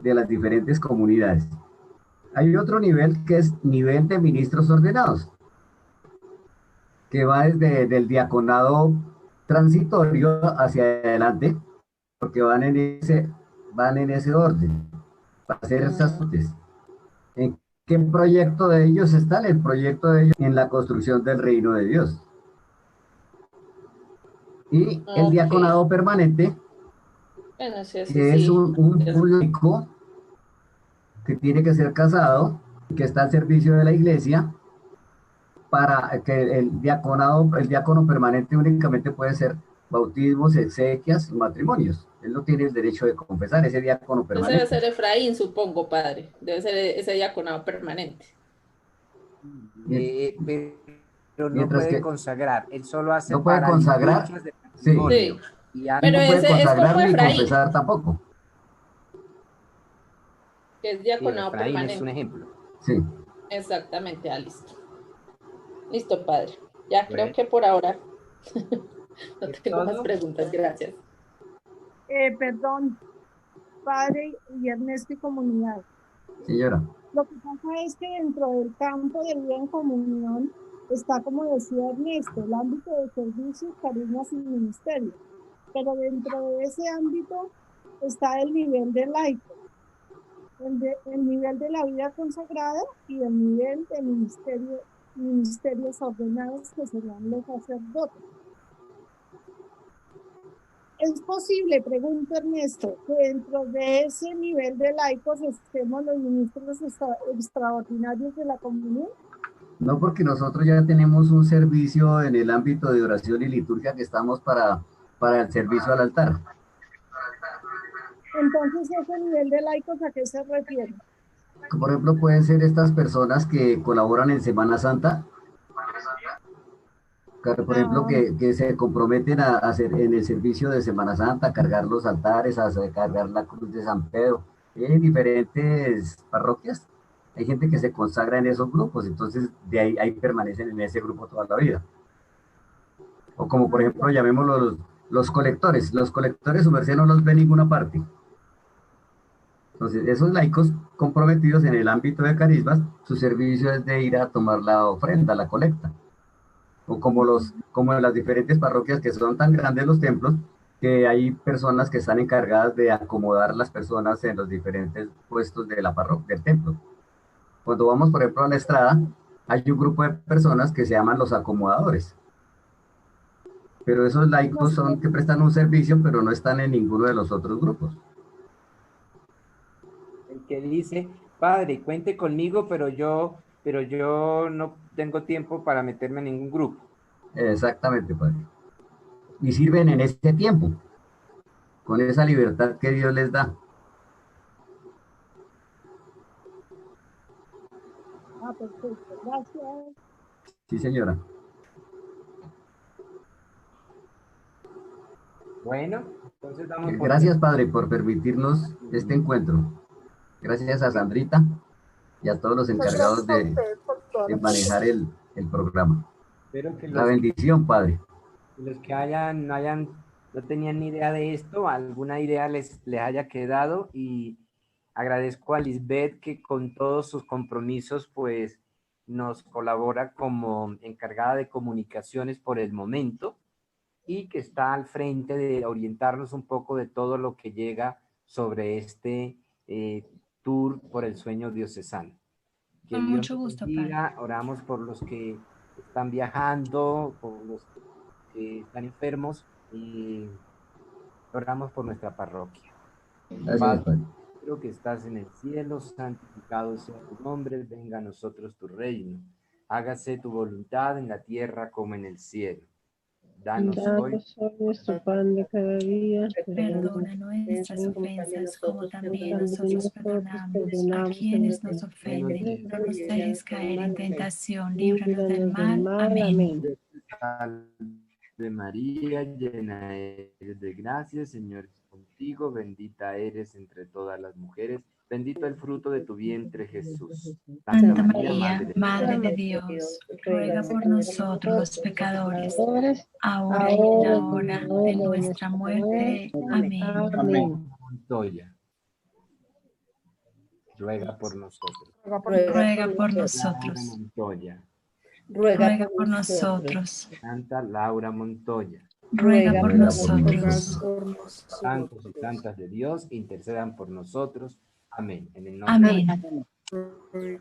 de las diferentes comunidades. Hay otro nivel que es nivel de ministros ordenados, que va desde el diaconado transitorio hacia adelante, porque van en ese orden, para hacer sacerdotes. ¿En qué proyecto de ellos está? El proyecto de ellos en la construcción del reino de Dios. Y el Ok. diaconado permanente, Bueno, sí, eso que es sí. un laico que tiene que ser casado, que está al servicio de la iglesia, para que el diácono permanente únicamente puede ser bautismos, exequias y matrimonios. Él no tiene el derecho de confesar, ese diácono Ese debe permanente. ser Efraín, supongo, padre. Debe ser ese diaconado permanente. Pero no Mientras puede que consagrar, él solo hace no puede para consagrar, liturgias de Sí. Sí. Y Pero No puede ese es como consagrarle y Efraín, confesar tampoco. que es sí, diaconado Efraín es un permanente. ejemplo. Sí. Exactamente, listo. Listo, padre. Ya creo Bueno, que por ahora no ¿es tengo más todo? preguntas, gracias. Perdón, padre y Ernesto y comunidad. Señora. Lo que pasa es que dentro del campo de vida en comunión está, como decía Ernesto, el ámbito de servicios, carismas y ministerios. Pero dentro de ese ámbito está el nivel de laico, el nivel de la vida consagrada y el nivel de ministerios ordenados que serían los sacerdotes. ¿Es posible, pregunta Ernesto, que dentro de ese nivel de laicos estemos los ministros extraordinarios de la comunión? No, porque nosotros ya tenemos un servicio en el ámbito de oración y liturgia que estamos para el servicio al altar. Entonces, ese nivel de laicos, ¿a qué se refiere? Por ejemplo, pueden ser estas personas que colaboran en Semana Santa, por ejemplo, que se comprometen a hacer en el servicio de Semana Santa, a cargar los altares, cargar la cruz de San Pedro, en diferentes parroquias. Hay gente que se consagra en esos grupos, entonces de ahí permanecen en ese grupo toda la vida. O como por ejemplo, llamémoslo los colectores. Los colectores, su merced no los ve en ninguna parte. Entonces, esos laicos comprometidos en el ámbito de carismas, su servicio es de ir a tomar la ofrenda, la colecta. O como en las diferentes parroquias que son tan grandes los templos, que hay personas que están encargadas de acomodar las personas en los diferentes puestos de la parroquia, del templo. Cuando vamos, por ejemplo, a la Estrada, hay un grupo de personas que se llaman los acomodadores. Pero esos laicos son que prestan un servicio, pero no están en ninguno de los otros grupos. El que dice, padre, cuente conmigo, pero yo no tengo tiempo para meterme en ningún grupo. Exactamente, padre. Y sirven en ese tiempo, con esa libertad que Dios les da. Perfecto, gracias. Sí, señora. Bueno, entonces damos por Gracias, padre, por permitirnos este encuentro. Gracias a Sandrita y a todos los encargados de manejar el programa. Espero que La bendición, padre. los que no tenían ni idea de esto, alguna idea les haya quedado, y agradezco a Lisbeth que con todos sus compromisos pues nos colabora como encargada de comunicaciones por el momento, y que está al frente de orientarnos un poco de todo lo que llega sobre este tour por el sueño diocesano. Que Con Dios mucho gusto, bendiga. padre. Oramos por los que están viajando, por los que están enfermos, y oramos por nuestra parroquia. Gracias, padre. Creo que estás en el cielo, santificado sea tu nombre, venga a nosotros tu reino. Hágase tu voluntad en la tierra como en el cielo. Danos hoy nuestro pan de cada día. Perdona nuestras ofensas, como también nosotros perdonamos a quienes nos ofenden. No nos dejes caer en tentación, líbranos del mal. Amén. de María, llena eres de gracia, el Señor es contigo, bendita eres entre todas las mujeres, bendito el fruto de tu vientre, Jesús. Santa María, Madre de Dios, ruega por nosotros los pecadores, ahora y en la hora de nuestra muerte. Amén. Montoya, ruega por nosotros. Ruega por nosotros. Montoya. Ruega por nosotros. Santa Laura Montoya. Ruega por nosotros. Santos y santas de Dios, intercedan por nosotros. Amén. En el nombre Amén. Amén.